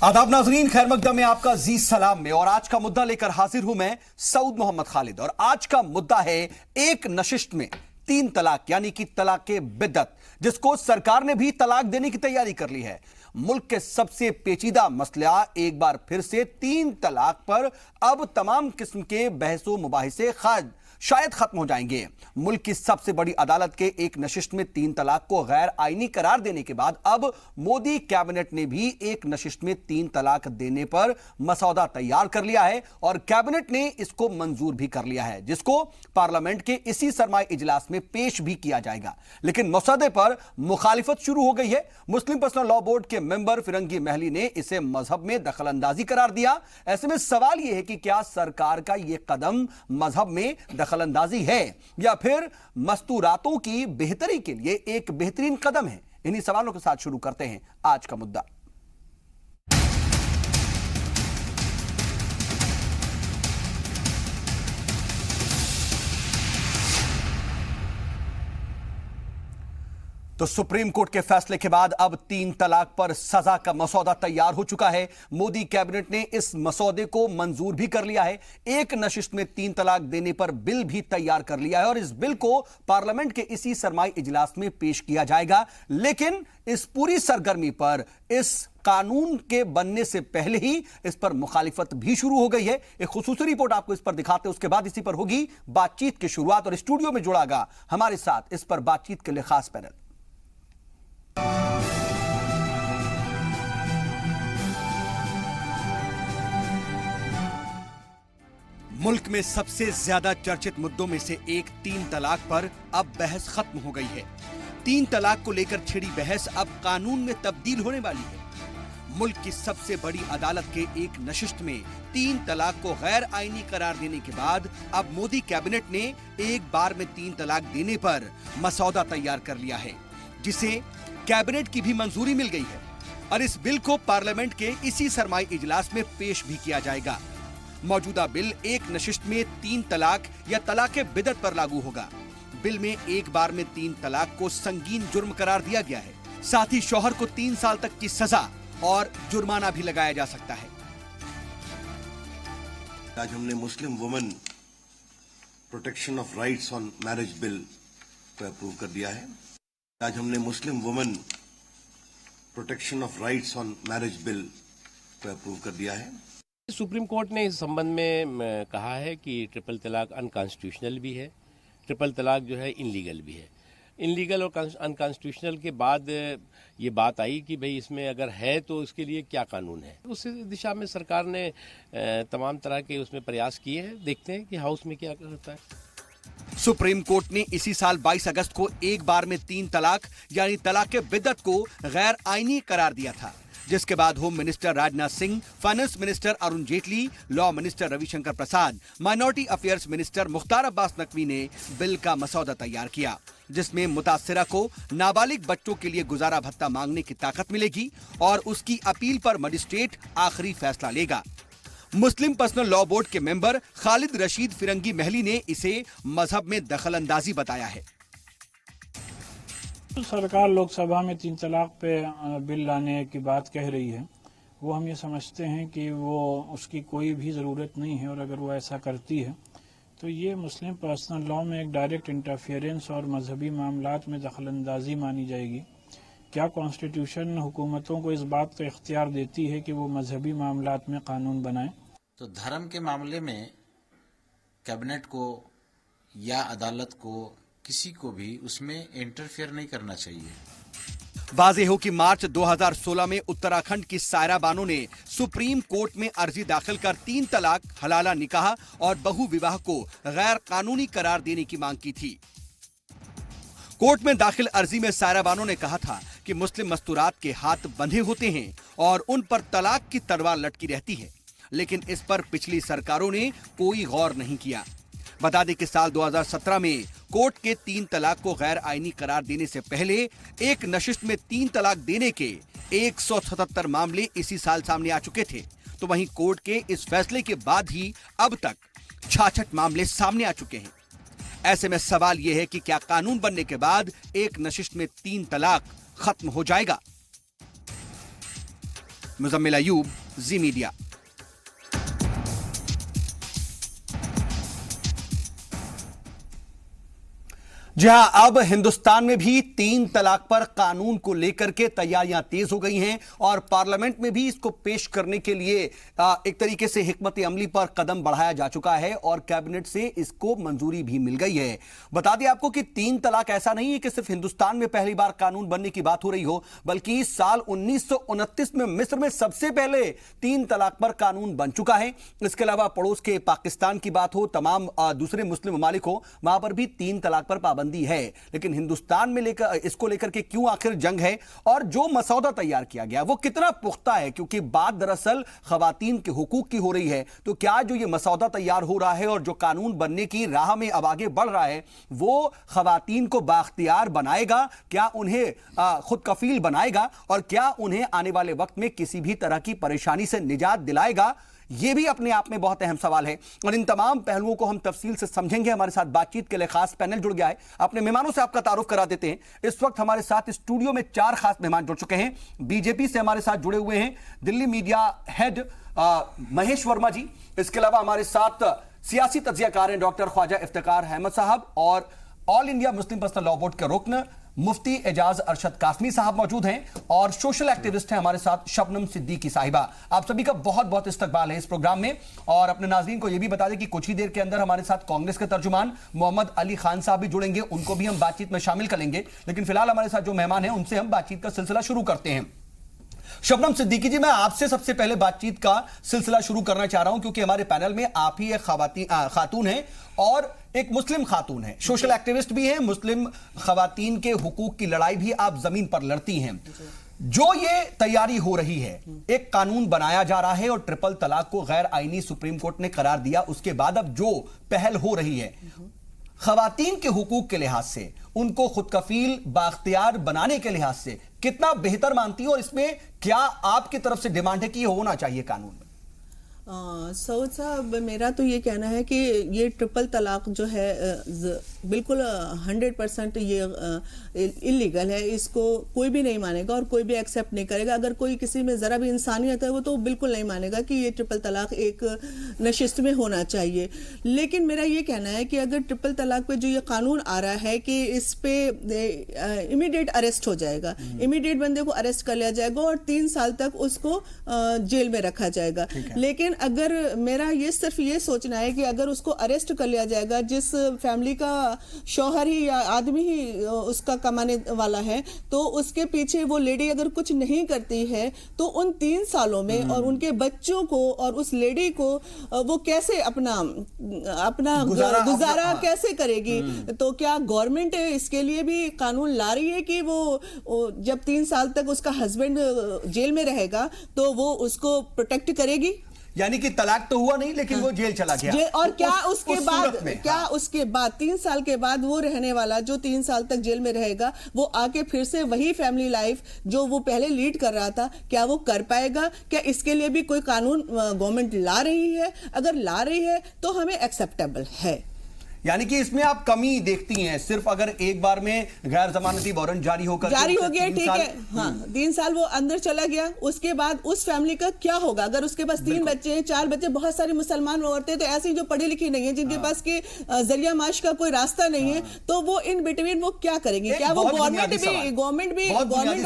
आदाब नाजरीन, खैर मकदम में आपका जी सलाम में। और आज का मुद्दा लेकर हाजिर हूं मैं सऊद मोहम्मद खालिद। और आज का मुद्दा है एक नशिस्त में 3 तलाक यानी कि तलाक बिद्दत, जिसको सरकार ने भी तलाक देने की तैयारी कर ली है। मुल्क के सबसे पेचीदा मसला एक बार फिर से 3 तलाक पर अब तमाम किस्म के बहसो मुबाहिसे शायद खत्म हो जाएंगे। मुल्क की सबसे बड़ी अदालत के एक नशिस्त में 3 तलाक को गैर आईनी करार देने के बाद अब मोदी कैबिनेट ने भी एक नशिस्त में 3 तलाक देने पर मसौदा तैयार कर लिया है और कैबिनेट ने इसको मंजूर भी कर लिया है, जिसको पार्लियामेंट के इसी सरमाई इजलास में पेश भी किया जाएगा। लेकिन मसौदे पर मुखालिफत शुरू हो गई है। मुस्लिम पर्सनल लॉ बोर्ड के मेंबर फिरंगी महली ने इसे मजहब में दखलंदाजी करार दिया। ऐसे में सवाल यह है कि क्या सरकार का यह कदम मजहब में दखलंदाजी है या फिर मस्तूरातों की बेहतरी के लिए एक बेहतरीन कदम है। इन्हीं सवालों के साथ शुरू करते हैं आज का मुद्दा। तो सुप्रीम कोर्ट के फैसले के बाद अब 3 तलाक पर सजा का मसौदा तैयार हो चुका है। मोदी कैबिनेट ने इस मसौदे को मंजूर भी कर लिया है। एक नशिस्त में 3 तलाक देने पर बिल भी तैयार कर लिया है और इस बिल को पार्लियामेंट के इसी सरमाई इजलास में पेश किया जाएगा। लेकिन इस पूरी सरगर्मी पर इस कानून के बनने से पहले ही इस पर मुखालिफत भी शुरू हो गई है। एक खुसूसी रिपोर्ट आपको इस पर दिखाते हैं, उसके बाद इसी पर होगी बातचीत की शुरुआत और स्टूडियो में जुड़ागा हमारे साथ इस पर बातचीत के लिए खास पैनल। मुल्क में सबसे ज्यादा चर्चित मुद्दों में से एक 3 तलाक पर अब बहस खत्म हो गई है। 3 तलाक को लेकर छिड़ी बहस अब कानून में तब्दील होने वाली है। मुल्क की सबसे बड़ी अदालत के एक नशिस्त में 3 तलाक को गैर आईनी करार देने के बाद अब मोदी कैबिनेट ने एक बार में 3 तलाक देने पर मसौदा तैयार कर लिया है, जिसे कैबिनेट की भी मंजूरी मिल गई है और इस बिल को पार्लियामेंट के इसी सरमाई इजलास में पेश भी किया जाएगा। मौजूदा बिल एक नशिस्त में 3 तलाक या तलाक बिदअत पर लागू होगा। बिल में एक बार में 3 तलाक को संगीन जुर्म करार दिया गया है। साथ ही शौहर को 3 साल तक की सजा और जुर्माना भी लगाया जा सकता है। आज हमने Muslim women protection of rights on marriage bill को अप्रूव कर दिया है। आज हमने Muslim women protection of rights on marriage bill को अप्रूव कर दिया है। सुप्रीम कोर्ट ने इस संबंध में कहा है कि ट्रिपल तलाक अनकॉन्स्टिट्यूशनल भी है, ट्रिपल तलाक जो है इनलीगल भी है। इनलीगल और अनकॉन्स्टिट्यूशनल के बाद ये बात आई कि भाई इसमें अगर है तो इसके लिए क्या कानून है। उस दिशा में सरकार ने तमाम तरह के उसमें प्रयास किए हैं। देखते हैं कि हाउस में क्या होता है। सुप्रीम कोर्ट ने इसी साल 22 अगस्त को एक बार में 3 तलाक यानी तलाक बिद्दत को गैर आईनी करार दिया था, जिसके बाद home minister Rajnath Singh, finance minister Arun Jaitley, law minister Ravishankar Prasad, minority affairs minister Mukhtar Abbas Naqvi ने बिल का मसौदा तैयार किया, जिसमें मुतासिरा को नाबालिग बच्चों के लिए गुजारा भत्ता मांगने की ताकत मिलेगी और उसकी अपील पर मजिस्ट्रेट आखिरी फैसला लेगा। मुस्लिम पर्सनल लॉ बोर्ड के मेंबर खालिद रशीद फिरंगी महली ने इसे मजहब में दखलंदाजी बताया है। सरकार लोकसभा में 3 तलाक पे बिल लाने की बात कह रही है, वो हम ये समझते हैं कि वो उसकी कोई भी ज़रूरत नहीं है और अगर वो ऐसा करती है तो ये मुस्लिम पर्सनल लॉ में एक डायरेक्ट इंटरफेरेंस और मजहबी मामलात में दखलंदाजी मानी जाएगी। क्या कॉन्स्टिट्यूशन हुकूमतों को इस बात का इख्तियार देती है कि वो मजहबी मामलात में कानून बनाएं? तो धर्म के मामले में कैबिनेट को या अदालत को किसी को भी उसमें इंटरफेयर नहीं करना चाहिए। वाज़ेह हो कि मार्च 2016 में उत्तराखंड की सायरा बानो ने सुप्रीम कोर्ट में अर्जी दाखिल कर 3 तलाक, हलाला निकाह और बहु विवाह को गैर कानूनी करार देने की मांग की थी। कोर्ट में दाखिल अर्जी में सायरा बानो ने कहा था कि मुस्लिम मस्तूरात के हाथ बंधे होते हैं और उन पर तलाक की तलवार लटकी रहती है, लेकिन इस पर पिछली सरकारों ने कोई गौर नहीं किया। बता दें कि साल 2017 में कोर्ट के 3 तलाक को गैर आईनी करार देने से पहले एक नशिस्त में 3 तलाक देने के 177 मामले इसी साल सामने आ चुके थे। तो वहीं कोर्ट के इस फैसले के बाद ही अब तक 66 मामले सामने आ चुके हैं। ऐसे में सवाल यह है कि क्या कानून बनने के बाद एक नशिस्त में 3 तलाक खत्म हो जाएगा? मुजम्मिल अयूब, जी मीडिया। जी हां, अब हिंदुस्तान में भी 3 तलाक पर कानून को लेकर के तैयारियां तेज हो गई हैं और पार्लियामेंट में भी इसको पेश करने के लिए एक तरीके से हिकमत अमली पर कदम बढ़ाया जा चुका है और कैबिनेट से इसको मंजूरी भी मिल गई है। बता दें आपको कि 3 तलाक ऐसा नहीं है कि सिर्फ हिंदुस्तान में पहली बार कानून बनने की बात हो रही हो, बल्कि साल 1929 में मिस्र में सबसे पहले 3 तलाक पर कानून बन चुका है। इसके अलावा पड़ोस के पाकिस्तान की बात हो, तमाम दूसरे मुस्लिम ममालिक हो, वहां पर भी 3 तलाक पर पाबंदी है। लेकिन हिंदुस्तान में इसको लेकर के क्यों आखिर जंग है और जो मसौदा तैयार किया गया वो कितना पुख्ता है, क्योंकि बात दरअसल खवातीन के हुकूक की हो रही है। तो क्या जो ये मसौदा तैयार हो रहा है और जो कानून बनने की राह में अब आगे बढ़ रहा है वो खवातीन को बाख्तियार बनाएगा, क्या उन्हें खुद कफील बनाएगा और क्या उन्हें आने वाले वक्त में किसी भी तरह की परेशानी से निजात दिलाएगा? यह भी अपने आप में बहुत अहम सवाल है और इन तमाम पहलुओं को हम तफसील से समझेंगे। हमारे साथ बातचीत के लिए खास पैनल जुड़ गया है। अपने मेहमानों से आपका तारुफ करा देते हैं। इस वक्त हमारे साथ स्टूडियो में 4 खास मेहमान जुड़ चुके हैं। बीजेपी से हमारे साथ जुड़े हुए हैं दिल्ली मीडिया हेड महेश वर्मा जी। इसके अलावा हमारे साथ सियासी तज्जियाकार हैं डॉक्टर ख्वाजा इफ्तिकार अहमद साहब और all India Muslim personal law board के रुकन मुफ्ती एजाज अरशद कासमी साहब मौजूद हैं और सोशल एक्टिविस्ट हैं हमारे साथ शबनम सिद्दीकी साहिबा। आप सभी का बहुत बहुत इस्तकबाल है इस प्रोग्राम में और अपने नाज़रीन को यह भी बता दें कि कुछ ही देर के अंदर हमारे साथ कांग्रेस के तर्जुमान मोहम्मद अली खान साहब भी जुड़ेंगे, उनको भी हम बातचीत में शामिल करेंगे। लेकिन फिलहाल हमारे साथ जो मेहमान हैं उनसे हम बातचीत का सिलसिला शुरू करते हैं। शबनम सिद्दीकी जी, मैं आपसे सबसे पहले बातचीत का सिलसिला शुरू करना चाह रहा हूं क्योंकि हमारे पैनल में आप ही एक खातून हैं और एक मुस्लिम खातून है, सोशल एक्टिविस्ट भी हैं, मुस्लिम खवातीन के हुकूक की लड़ाई भी आप जमीन पर लड़ती हैं। जो ये तैयारी हो रही है, एक कानून बनाया जा रहा है और ट्रिपल तलाक को गैर आईनी सुप्रीम कोर्ट ने करार दिया, उसके बाद अब जो पहल हो रही है खवातीन के हुकूक के लिहाज से, उनको खुद कफील बाख्तियार बनाने के लिहाज से कितना बेहतर मानती है और इसमें क्या आपकी तरफ से डिमांड है कि ये होना चाहिए कानून में? सऊद साहब, मेरा तो ये कहना है कि ये ट्रिपल तलाक जो है बिल्कुल 100% ये इलीगल है। इसको कोई भी नहीं मानेगा और कोई भी एक्सेप्ट नहीं करेगा। अगर कोई किसी में ज़रा भी इंसानियत है वो तो बिल्कुल नहीं मानेगा कि ये ट्रिपल तलाक एक नशिस्त में होना चाहिए। लेकिन मेरा ये कहना है कि अगर ट्रिपल तलाक पे जो ये कानून आ रहा है कि इस पे इमीडिएट अरेस्ट हो जाएगा, इमीडिएट बंदे को अरेस्ट कर लिया जाएगा और 3 साल तक उसको जेल में रखा जाएगा। लेकिन अगर मेरा ये सिर्फ ये सोचना है कि अगर उसको अरेस्ट कर लिया जाएगा, जिस फैमिली का शौहर ही या आदमी ही उसका कमाने वाला है, तो उसके पीछे वो लेडी अगर कुछ नहीं करती है तो उन 3 सालों में और उनके बच्चों को और उस लेडी को वो कैसे अपना गुजारा कैसे करेगी? तो क्या गवर्नमेंट इसके लिए भी कानून ला रही है कि वो जब 3 साल तक उसका हस्बैंड जेल में रहेगा तो वो उसको प्रोटेक्ट करेगी? यानी कि तलाक तो हुआ नहीं लेकिन वो जेल चला गया और क्या उसके बाद उसके बाद 3 साल के बाद वो रहने वाला जो 3 साल तक जेल में रहेगा वो आके फिर से वही फैमिली लाइफ जो वो पहले लीड कर रहा था, क्या वो कर पाएगा? क्या इसके लिए भी कोई कानून गवर्नमेंट ला रही है? अगर ला रही है तो हमें एक्सेप्टेबल है। यानी कि इसमें आप कमी देखती हैं, सिर्फ अगर एक बार में गैर जमानती वारंट जारी हो गया, ठीक है, हाँ, 3 साल वो अंदर चला गया, उसके बाद उस फैमिली का क्या होगा? अगर उसके पास 3 बच्चे हैं, 4 बच्चे, बहुत सारी मुसलमान औरतें तो ऐसी जो पढ़ी लिखी नहीं है, जिनके पास के जरिया माश का कोई रास्ता नहीं है, तो वो इन बिटवीन वो क्या करेंगे? क्या वो गवर्नमेंट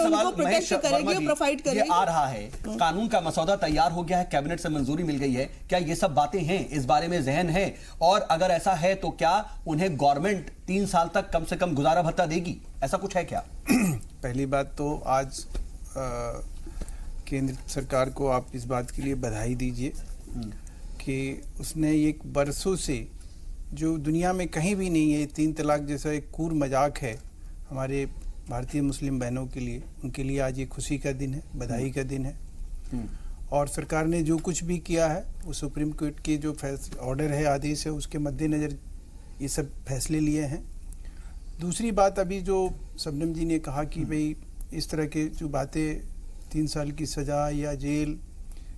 उनको प्रोटेक्ट करेगी, प्रोवाइड करेगी? आ रहा है कानून का मसौदा तैयार हो गया है, कैबिनेट से मंजूरी मिल गई है, क्या ये सब बातें हैं, इस बारे में जहन है? और अगर ऐसा है तो क्या उन्हें गवर्नमेंट 3 साल तक कम से कम गुजारा भत्ता देगी? ऐसा कुछ है क्या? पहली बात तो आज केंद्र सरकार को आप इस बात के लिए बधाई दीजिए कि उसने एक बरसों से, जो दुनिया में कहीं भी नहीं है, 3 तलाक जैसा एक कूर मजाक है हमारे भारतीय मुस्लिम बहनों के लिए, उनके लिए आज ये खुशी का दिन है, बधाई का दिन है। और सरकार ने जो कुछ भी किया है वो सुप्रीम कोर्ट के जो ऑर्डर है, आदेश है, उसके मद्देनज़र ये सब फैसले लिए हैं। दूसरी बात, अभी जो शबनम जी ने कहा कि भाई इस तरह के जो बातें, 3 साल की सज़ा या जेल,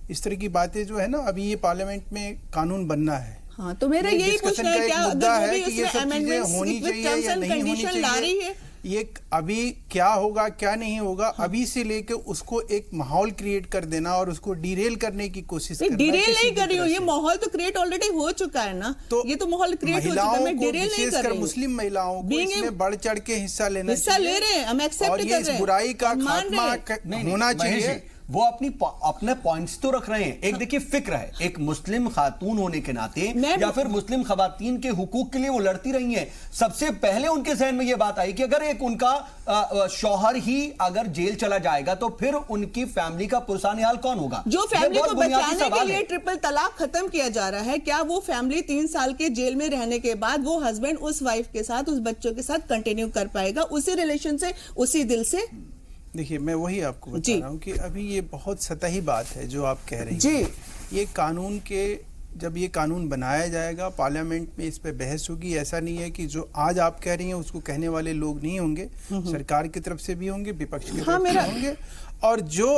इस तरह की बातें जो है ना, अभी ये पार्लियामेंट में कानून बनना है। हाँ, तो मेरा यही पूछना है, क्या मुद्दा है कि ये सब चीजें होनी चाहिए या नहीं होनी चाहिए, ये अभी क्या होगा क्या नहीं होगा, अभी से लेके उसको एक माहौल क्रिएट कर देना और उसको डिरेल करने की कोशिश करना। डिरेल नहीं कर रही हूँ, ये माहौल तो क्रिएट ऑलरेडी हो चुका है ना, तो ये तो माहौल क्रिएट हो चुका है, मैं डिरेल नहीं कर रही हूँ। मुस्लिम महिलाओं को इसमें बढ़ चढ़ के हिस्सा ले रहे हैं, हम एक्सेप्ट कर रहे हैं, और इस बुराई का खात्मा होना चाहिए। वो अपने पॉइंट्स तो रख रहे हैं। एक देखिए फिक्र है, एक मुस्लिम खातून होने के नाते या फिर मुस्लिम खवातीन के हुकूक के लिए वो लड़ती रही हैं। सबसे पहले उनके जहन में ये बात आई कि अगर एक उनका शौहर ही अगर जेल चला जाएगा तो फिर उनकी फैमिली का पुरसाने हाल कौन होगा। जो फैमिली को बचाने के लिए ट्रिपल तलाक खत्म किया जा रहा है, क्या वो फैमिली 3 साल के जेल में रहने के बाद वो हस्बैंड उस वाइफ के साथ, उस बच्चों के साथ कंटिन्यू कर पाएगा उसी रिलेशन से, उसी दिल से? देखिए, मैं वही आपको बता रहा हूँ कि अभी ये बहुत सतही बात है जो आप कह रही हैं। ये कानून के, जब ये कानून बनाया जाएगा पार्लियामेंट में इस पे बहस होगी। ऐसा नहीं है कि जो आज आप कह रही हैं उसको कहने वाले लोग नहीं होंगे, सरकार की तरफ से भी होंगे, विपक्ष की तरफ से होंगे, और जो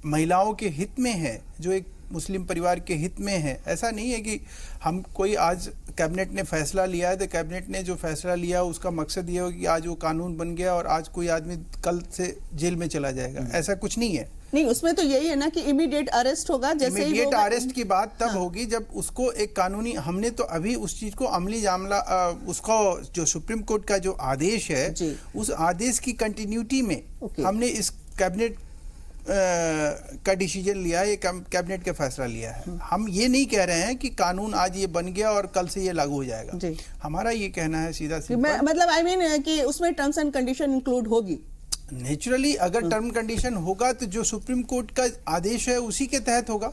महिलाओं के हित में है, जो एक मुस्लिम परिवार के हित में है। ऐसा नहीं है कि हम कोई आज कैबिनेट ने फैसला लिया है तो कैबिनेट ने जो फैसला लिया उसका मकसद ये हो कि आज वो कानून बन गया और आज कोई आदमी कल से जेल में चला जाएगा, ऐसा कुछ नहीं है। नहीं, उसमें तो यही है ना कि इमीडिएट अरेस्ट होगा। जैसे इमीडिएट अरेस्ट की बात तब होगी जब उसको एक कानूनी, हमने तो अभी उस चीज को अमली जामला, उसको जो सुप्रीम कोर्ट का जो आदेश है उस आदेश की कंटिन्यूटी में हमने इस कैबिनेट का डिसीजन लिया है, ये कैबिनेट का फैसला लिया है। हम ये नहीं कह रहे हैं कि कानून आज ये बन गया और कल से ये लागू हो जाएगा। हमारा ये कहना है सीधा सीधा, मतलब आई मीन कि उसमें टर्म्स एंड कंडीशन इंक्लूड होगी। नेचुरली अगर टर्म कंडीशन होगा तो जो सुप्रीम कोर्ट का आदेश है उसी के तहत होगा,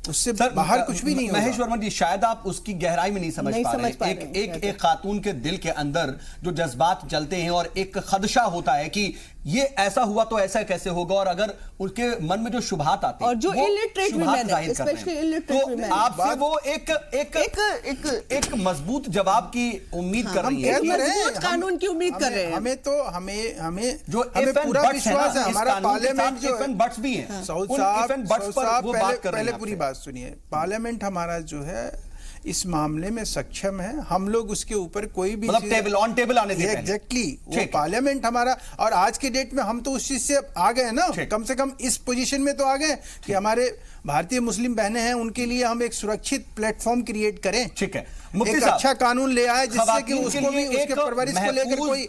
उससे बाहर कुछ भी नहीं होगा। महेश वर्मा जी, शायद आप उसकी गहराई में नहीं समझ पा रहे। एक खातून के दिल के अंदर जो जज्बात चलते हैं और एक खदशा होता है कि ये ऐसा हुआ तो ऐसा कैसे होगा, और अगर उनके मन में जो शुभात आते हैं और जो इलिटरेट वुमेन है, स्पेशली इलिटरेट वुमेन, आपसे वो एक मजबूत जवाब की उम्मीद कर रही है, मजबूत कानून की उम्मीद कर रहे हैं। हमें जो पूरा विश्वास है, हमारा पार्लियामेंट जो बट्स भी है, पहले पूरी बात सुनिए। पार्लियामेंट हमारा जो है इस मामले में सक्षम है, हम लोग उसके ऊपर कोई भी ऑन टेबल आने देते हैं। एग्जैक्टली, वो पार्लियामेंट हमारा, और आज के डेट में हम तो उस चीज से आ गए ना, कम से कम इस पोजीशन में तो आ गए कि हमारे भारतीय मुस्लिम बहनें हैं, उनके लिए हम एक सुरक्षित प्लेटफॉर्म क्रिएट करें। ठीक है, एक अच्छा कानून ले आए जिससे कि उसको भी उसके परवरिश को लेकर कोई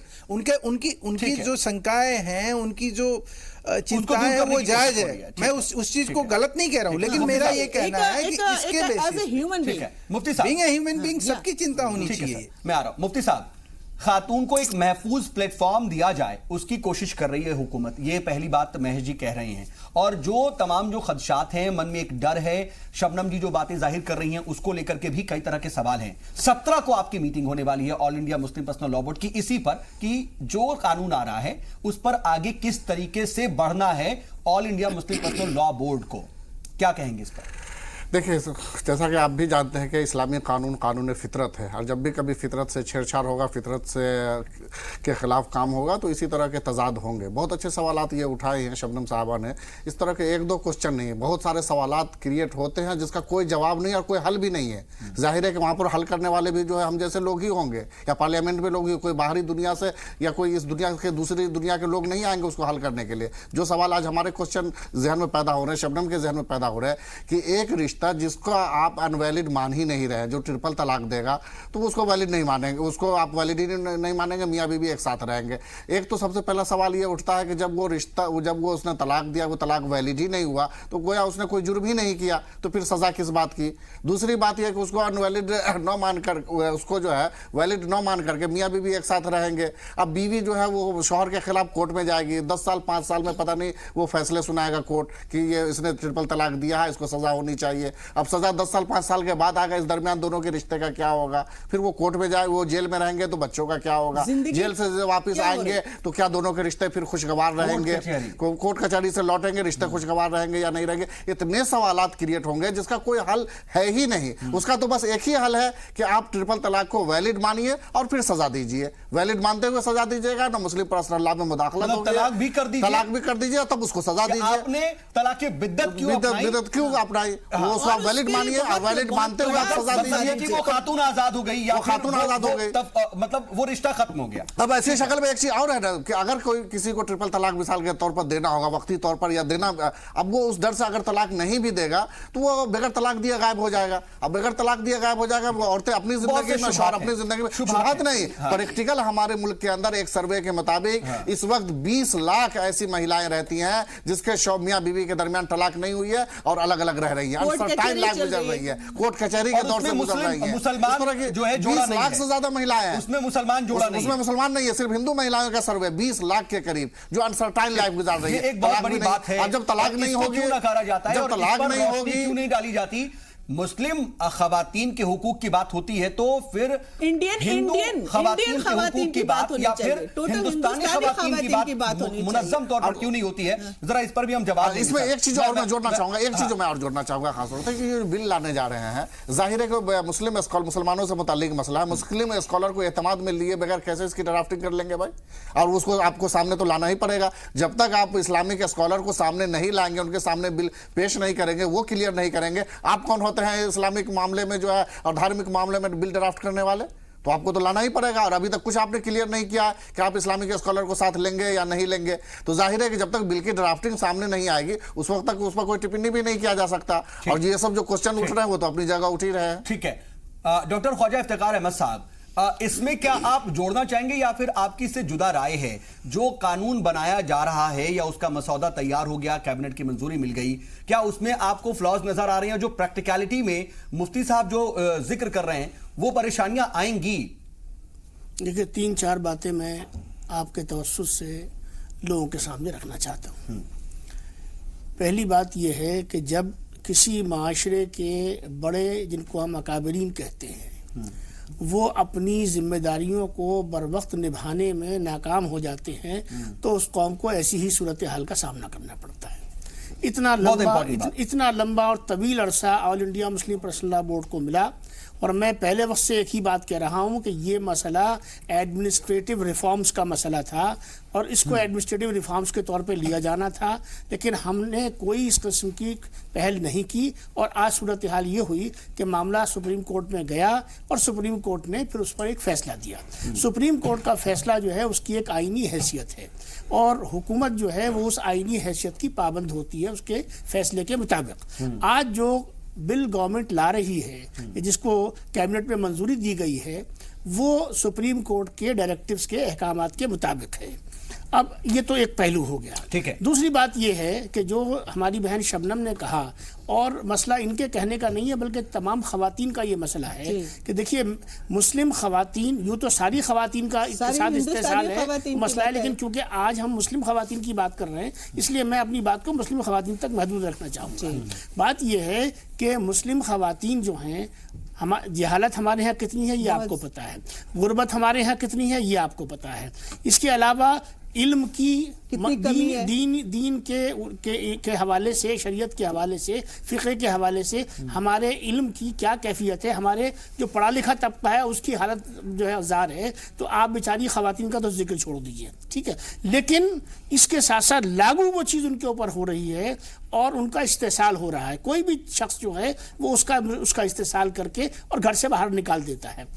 उनकी जो शंकाएं हैं, उनकी जो चिंताएं हैं वो जायज है। मैं उस चीज को गलत नहीं कह रहा हूँ, लेकिन मेरा ये कहना है कि इसके बेसिस मुफ्ती साहब, बीइंग अ ह्यूमन बीइंग सबकी चिंता होनी चाहिए। मैं आ रहा हूं मुफ्ती साहब, खातून को एक महफूज प्लेटफॉर्म दिया जाए उसकी कोशिश कर रही है हुकूमत, ये पहली बात महेश जी कह रहे हैं, और जो तमाम जो खदशात हैं, मन में एक डर है, शबनम जी जो बातें जाहिर कर रही हैं उसको लेकर के भी कई तरह के सवाल हैं। 17 को आपकी मीटिंग होने वाली है all India Muslim personal law board की, इसी पर कि जो कानून आ रहा है उस पर आगे किस तरीके से बढ़ना है all India Muslim personal law board को, क्या कहेंगे इस पर? देखिए, जैसा कि आप भी जानते हैं कि इस्लामी कानून फितरत है, और जब भी कभी फितरत से छेड़छाड़ होगा, फितरत से के खिलाफ काम होगा तो इसी तरह के तजाद होंगे। बहुत अच्छे सवालात ये उठाए हैं शबनम साहबा ने। इस तरह के 1-2 क्वेश्चन नहीं है, बहुत सारे सवालात क्रिएट होते हैं जिसका कोई जवाब नहीं और कोई हल भी नहीं है। जाहिर है कि वहाँ पर हल करने वाले भी जो है हम जैसे लोग ही होंगे, या पार्लियामेंट में लोग ही, कोई बाहरी दुनिया से या कोई इस दुनिया के दूसरी दुनिया के लोग नहीं आएंगे उसको हल करने के लिए। जो सवाल आज हमारे क्वेश्चन जहन में पैदा हो रहे हैं, शबनम के जहन में पैदा हो रहे हैं कि एक रिश्ता जिसको आप अनवैलिड मान ही नहीं रहे, जो ट्रिपल तलाक देगा तो उसको वैलिड नहीं मानेंगे, उसको आप वैलिड ही नहीं मानेंगे, मियाँ बीवी एक साथ रहेंगे। एक तो सबसे पहला सवाल ये उठता है कि जब वो उसने तलाक दिया, वो तलाक वैलिड ही नहीं हुआ तो गोया उसने कोई जुर्म ही नहीं किया, तो फिर सजा किस बात की। दूसरी बात यह कि उसको अनवैलिड न मानकर, उसको जो है वैलिड न मान करके मियाँ बीवी एक साथ रहेंगे। अब बीवी जो है वो शौहर के खिलाफ कोर्ट में जाएगी, 10 साल 5 साल में पता नहीं वो फैसले सुनाएगा कोर्ट कि ये इसने ट्रिपल तलाक दिया है, इसको सजा होनी चाहिए। अब सजा 10 साल 5 साल के बाद आ गए, इस दरमियान दोनों के रिश्ते का क्या होगा? फिर वो कोर्ट में जाए, वो जेल में रहेंगे तो बच्चों का क्या होगा? जेल से वापस आएंगे तो क्या दोनों के रिश्ते फिर खुशगवार रहेंगे? कोर्ट कचहरी से लौटेंगे, रिश्ते खुशगवार रहेंगे या नहीं रहेंगे? इतने सवालात क्रिएट होंगे जिसका कोई हल है ही नहीं। उसका तो बस एक ही हल है कि आप ट्रिपल तलाक को वैलिड मानिए और फिर सजा दीजिए। वैलिड मानते हुए सजा दीजिएगा ना, मुस्लिम पर्सनल लॉ में मुदाखलत होगी, तलाक भी कर दीजिए, तब उसको सजा दीजिए। आपने तलाक बिद्दत क्यों अपनाई? वो उसको आप वैलिड मानिए और वैलिड मानते हुए आप सजा दीजिए। वो खातून आजाद हो गई या खातून आजाद हो गई, तब मतलब वो रिश्ता खत्म हो गया। अब ऐसी शक्ल में एक चीज और है ना कि अगर कोई किसी को ट्रिपल तलाक मिसाल के तौर पर देना होगा वक्ती तौर पर या देना, अब वो उस डर से अगर तलाक नहीं भी देगा तो वो बगैर तलाक दिए गायब हो जाएगा। अब बगैर तलाक दिए गायब हो जाएगा, वो औरतें अपनी जिंदगी में, शौहर अपनी जिंदगी में, शुभात नहीं प्रैक्टिकल हमारे मुल्क के अंदर एक सर्वे के मुताबिक इस वक्त 20 लाख ऐसी महिलाएं रहती हैं जिसके मियां बीवी के दरमियान तलाक नहीं हुई है और अलग अलग रह रही है, अनसर्टाइन लाइफ गुजर रही है, कोर्ट कचहरी के दौर से गुजर रही है। मुसलमान जो है 20 लाख से ज्यादा महिलाएं हैं, उसमें मुसलमान जोड़ा नहीं, उसमें मुसलमान नहीं है, सिर्फ हिंदू महिलाओं का सर्वे 20 लाख के करीब जो अनसर्टाइन लाइफ गुजार रही है। एक बहुत बड़ी बात है। अब जब तलाक नहीं होगी, जब तलाक नहीं होगी, क्यों नहीं डाली जाती? मुस्लिम खवातीन के हुकूक की बात होती है तो फिर इंडियन खवातीन की बात या फिर हिंदुस्तानी खवातीन की बात मुनज़्ज़म तौर पर क्यों नहीं होती है? जरा इस पर भी हम जवाब। इसमें एक चीज और मैं जोड़ना चाहूंगा, एक चीज मैं और जोड़ना चाहूंगा खास तौर पर कि ये बिल लाने जा रहे हैं, जाहिर है कि मुस्लिम मुसलमानों से मुताल्लिक मसला है। मुस्लिम स्कॉलर को एतमाद में लिए बगैर कैसे इसकी ड्राफ्टिंग कर लेंगे भाई? और उसको आपको सामने तो लाना ही पड़ेगा। जब तक आप इस्लामिक स्कॉलर को सामने नहीं लाएंगे, उनके सामने बिल पेश नहीं करेंगे, वो क्लियर नहीं करेंगे, आप कौन होते हैं इस्लामिक मामले में जो है और धार्मिक मामले में बिल ड्राफ्ट करने वाले? तो आपको तो लाना ही पड़ेगा। और अभी तक कुछ आपने क्लियर नहीं किया कि आप इस्लामिक स्कॉलर को साथ लेंगे या नहीं लेंगे। तो जाहिर है कि जब तक बिल की ड्राफ्टिंग सामने नहीं आएगी उस वक्त तक उस पर कोई टिप्पणी भी नहीं किया जा सकता। और ये सब जो क्वेश्चन उठ रहे हैं वो तो अपनी जगह उठ ही रहे हैं। ठीक है, डॉक्टर ख्वाजा इफ्तिकार अहमद साहब, इसमें क्या आप जोड़ना चाहेंगे या फिर आपकी इससे जुदा राय है? जो कानून बनाया जा रहा है या उसका मसौदा तैयार हो गया, कैबिनेट की मंजूरी मिल गई, क्या उसमें आपको फ्लॉज नजर आ रहे हैं? जो प्रैक्टिकलिटी में मुफ्ती साहब जो जिक्र कर रहे हैं वो परेशानियां आएंगी? देखिए, 3-4 बातें मैं आपके तवज्जुह से लोगों के सामने रखना चाहता हूँ। पहली बात यह है कि जब किसी माशरे के बड़े, जिनको हम अकाबरीन कहते हैं, वो अपनी जिम्मेदारियों को बरवक्त निभाने में नाकाम हो जाते हैं तो उस कौम को ऐसी ही सूरत हाल का सामना करना पड़ता है। इतना लंबा और तवील अरसा all India Muslim personal law board को मिला और मैं पहले वक्त से एक ही बात कह रहा हूं कि ये मसला एडमिनिस्ट्रेटिव रिफॉर्म्स का मसला था और इसको एडमिनिस्ट्रेटिव रिफॉर्म्स के तौर पे लिया जाना था, लेकिन हमने कोई इस किस्म की पहल नहीं की। और आज सूरत हाल ये हुई कि मामला सुप्रीम कोर्ट में गया और सुप्रीम कोर्ट ने फिर उस पर एक फैसला दिया। सुप्रीम कोर्ट का फैसला जो है उसकी एक आईनी हैसियत है और हुकूमत जो है वो उस आईनी हैसियत की पाबंद होती है उसके फैसले के मुताबिक। आज जो बिल गवर्नमेंट ला रही है, जिसको कैबिनेट में मंजूरी दी गई है, वो सुप्रीम कोर्ट के डायरेक्टिव्स के अहकामात के मुताबिक है। अब ये तो एक पहलू हो गया। ठीक है। दूसरी बात ये है कि जो हमारी बहन शबनम ने कहा, और मसला इनके कहने का नहीं है बल्कि तमाम खवातीन का ये मसला है कि देखिए, मुस्लिम खवातीन, यूँ तो सारी खवातीन का इत्तेसाद इस्तेसाल है मसला है, लेकिन क्योंकि आज हम मुस्लिम खवातीन की बात कर रहे हैं इसलिए मैं अपनी बात को मुस्लिम खवातीन तक महदूद रखना चाहूँगा। बात यह है कि मुस्लिम खवातीन जो हैं, जहालत हमारे यहाँ कितनी है ये आपको पता है, गुर्बत हमारे यहाँ कितनी है ये आपको पता है, इसके अलावा इल्म की दीन के हवाले से, शरीयत के हवाले से, फ़िक़्ह के हवाले से हमारे इल्म की क्या कैफियत है, हमारे जो पढ़ा लिखा तबका है उसकी हालत जो है ज़ार है। तो आप बेचारी ख़वातीन का तो जिक्र छोड़ दीजिए, ठीक है, लेकिन इसके साथ साथ लागू वो चीज़ उनके ऊपर हो रही है और उनका इस्तेसाल हो रहा है। कोई भी शख्स जो है वो उसका इस्तेसाल करके और घर से बाहर निकाल देता है।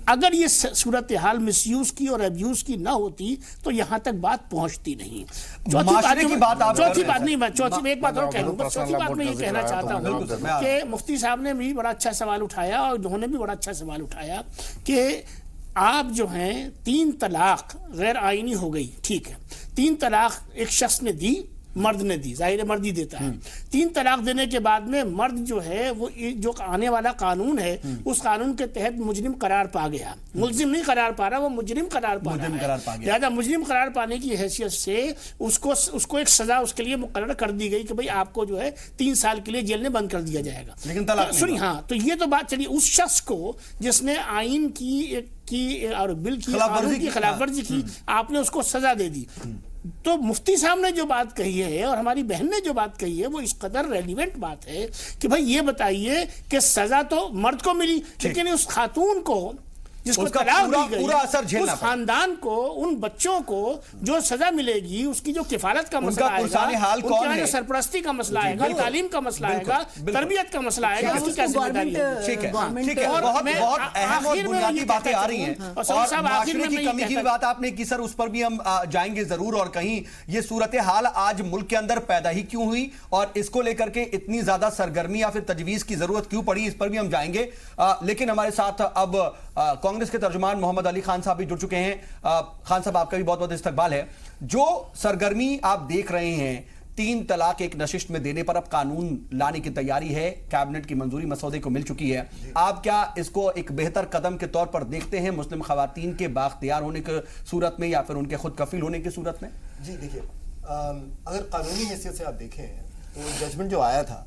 अगर ये सूरत हाल मिसयूज की और अब्यूज की ना होती तो यहाँ तक बात पहुँचती नहीं। चौथी बात और कह लूँ, चौथी बात मैं ये कहना चाहता हूँ कि मुफ्ती साहब ने भी बड़ा अच्छा सवाल उठाया और उन्होंने भी बड़ा अच्छा सवाल उठाया कि आप जो हैं 3 तलाक गैर आईनी हो गई, ठीक है, 3 तलाक एक शख्स ने दी, मर्द ने दी, जाहिर है मर्द ही देता है। 3 तलाक देने के बाद में मर्द जो है वो जो आने वाला कानून है उस कानून के तहत मुजरिम करार पा गया, मुल्जिम नहीं करार पा रहा, वो मुजरिम करार पा रहा है। लिहाजा मुजरिम करार पाने की हैसियत से उसको एक सजा उसके लिए मुकर्रर कर दी गई कि भाई आपको जो है 3 साल के लिए जेल में बंद कर दिया जाएगा। लेकिन तलाक सुनिए, हाँ, तो ये तो बात चली उस शख्स को जिसने आइन की और बिल की खिलाफ वर्जी की, आपने उसको सजा दे दी। तो मुफ्ती साहब ने जो बात कही है और हमारी बहन ने जो बात कही है वो इस कदर रेलिवेंट बात है कि भाई ये बताइए कि सजा तो मर्द को मिली, लेकिन उस खातून को जिसको उसका तलाक पूरा- दी गई, पूरा असर झेलना उस पड़ा। खानदान को, उन बच्चों को जो सजा मिलेगी, उसकी जो किफालत का मसला आएगा, पुरसाने हाल उनके कौन यहाँ है? जो सरपरस्ती का मसला आएगा, बिल्कुल। तालीम का मसला बिल्कुल, आएगा, बिल्कुल। तरबियत का मसला आएगा, उसकी क्या जिम्मेदारी है? ठीक है, गवर्नमेंट- ठीक है, और बहुत मैं बहुत अहम और आखिर में बुनियादी ये बातें कहता आ रही हैं हूं, और साहब, आखिर में माशरे की मैं ये कमी की भी कहता- बात आपने की सर, उस पर भी हम जाएंगे जरूर। और कहीं ये सूरत हाल आज मुल्क के अंदर पैदा ही क्यों हुई और इसको लेकर के इतनी ज्यादा सरगर्मी या फिर तजवीज की जरूरत क्यों पड़ी, इस पर भी हम जाएंगे। लेकिन हमारे साथ अब कांग्रेस के तर्जुमान मोहम्मद अली खान साहब भी जुड़ चुके हैं। खान साहब, आपका भी बहुत बहुत इस्तकबाल है। जो सरगर्मी आप देख रहे हैं, 3 तलाक एक नशिस्त में देने पर अब कानून लाने की तैयारी है, कैबिनेट की मंजूरी मसौदे को मिल चुकी है। आप क्या इसको एक बेहतर कदम के तौर पर देखते हैं मुस्लिम खवातीन के बाख्तियार होने की सूरत में या फिर उनके खुद कफील होने की सूरत में? जी देखिए, अगर कानूनी हैसियत से आप देखें तो जजमेंट जो आया था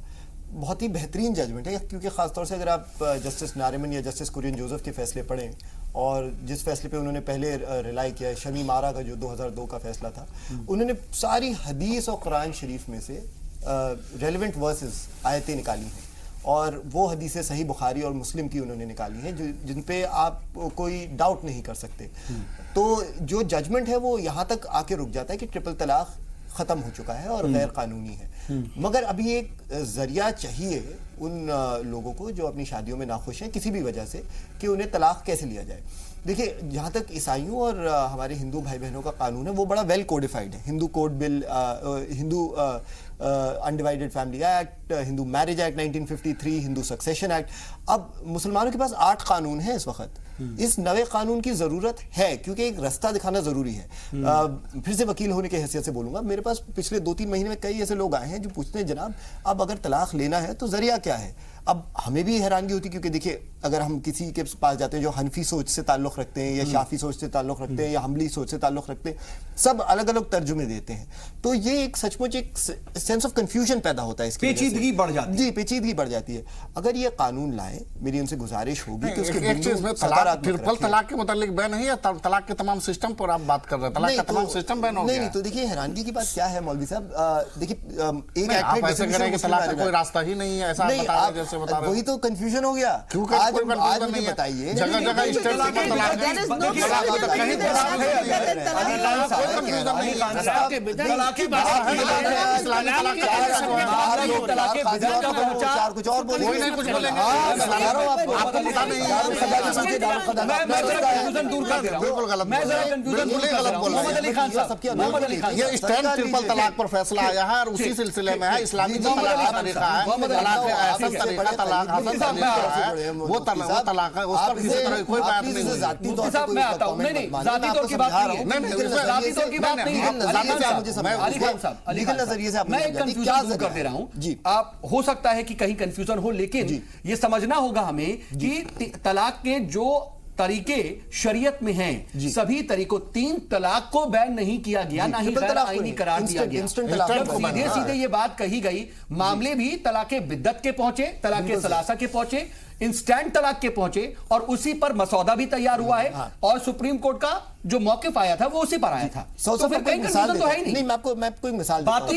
बहुत ही बेहतरीन जजमेंट है, क्योंकि ख़ासतौर से अगर आप जस्टिस नारिमन या जस्टिस कुरियन जोसेफ के फैसले पढ़ें और जिस फैसले पे उन्होंने पहले रिलाई किया, शमी मारा का जो 2002 का फैसला था, उन्होंने सारी हदीस और कुरान शरीफ में से रेलिवेंट वर्सेस आयतें निकाली हैं और वो हदीसें सही बुखारी और मुस्लिम की उन्होंने निकाली हैं जिन पे आप कोई डाउट नहीं कर सकते। तो जो जजमेंट है वो यहाँ तक आके रुक जाता है कि ट्रिपल तलाक ख़त्म हो चुका है और गैर कानूनी है। मगर अभी एक जरिया चाहिए उन लोगों को जो अपनी शादियों में नाखुश हैं किसी भी वजह से, कि उन्हें तलाक कैसे लिया जाए। देखिए, जहाँ तक ईसाइयों और हमारे हिंदू भाई बहनों का कानून है वो बड़ा वेल कोडिफाइड है। Hindu code bill, Hindu undivided family act, Hindu marriage act 1953, Hindu succession act. अब मुसलमानों के पास 8 कानून हैं इस वक्त। इस नए कानून की जरूरत है क्योंकि एक रास्ता दिखाना जरूरी है। फिर से वकील होने की हैसियत से बोलूंगा, मेरे पास पिछले 2-3 महीने में कई ऐसे लोग आए हैं जो पूछते हैं, जनाब अब अगर तलाक लेना है तो जरिया क्या है? अब हमें भी हैरानगी होती है क्योंकि देखिए, अगर हम किसी के पास जाते हैं जो हनफी सोच से ताल्लुक़ रखते हैं या शाफी सोच से ताल्लुक़ रखते हैं या हमली सोच से ताल्लुक़ रखते हैं, सब अलग अलग तर्जुमे देते हैं। तो ये एक सचमुच एक सेंस ऑफ कंफ्यूजन पैदा होता है, इसकी पेचीदगी बढ़ जाती है। जी, पेचीदगी बढ़ जाती है। अगर ये कानून लाए, मेरी उनसे गुजारिश होगी कि उसके एक चीज में ट्रिपल तलाक के मुतालिक बैन है या तलाक के तमाम सिस्टम पर आप बात कर रहे हैं? तलाक का तमाम सिस्टम बैन हो गया? नहीं, तो देखिए हैरानगी की बात क्या है मौलवी साहब, देखिए एक आप ऐसे कह रहे हैं कि तलाक का कोई रास्ता ही नहीं है, ऐसा बता रहे हैं जैसे बता रहे वही तो कंफ्यूजन हो गया। आज मुझे बताइए, जगह जगह स्टेट पर तलाक कुछ और बोलिए, कोई नहीं कुछ बोलेंगे, आपको पता नहीं है, दूर कर दे रहा हूं। बिल्कुल गलत, मैं जरा कंफ्यूजन दूर कर रहा हूं। मोहम्मद अली खान साहब, मोहम्मद अली खान, ये स्टैंड ट्रिपल तलाक पर फैसला आया है और उसी सिलसिले में है इस्लामी जो तलाक का तरीका है, तलाक हसन तरीका, तलाक हसन तरीका है, वो तलाक है, उस पर किसी तरह कोई बात नहीं हुई। मुफ्ती साहब, मैं आता हूं, नहीं जाती तौर की बात नहीं है, जाती तौर की बात नहीं है। अली खान साहब, लीगल नजरिए से मैं कंफ्यूजन दूर कर दे रहा हूं जी। आप हो सकता है कि कहीं कंफ्यूजन हो, लेकिन ये समझना होगा हमें कि तलाक के जो तरीके शरीयत में हैं, सभी तरीकों 3 तलाक को बैन नहीं किया गया, ना ही गैर आईनी करार दिया गया। जब सीधे सीधे ये बात कही गई, मामले भी तलाके बिद्दत के पहुंचे, तलाके सलासा के पहुंचे, इंस्टेंट तलाक के पहुंचे और उसी पर मसौदा भी तैयार हुआ है और सुप्रीम कोर्ट का जो मौकिफ आया था वो उसी पर आया था। तो फिर कहीं कंफ्यूजन तो है ही नहीं। मैं आपको एक मिसाल बात तो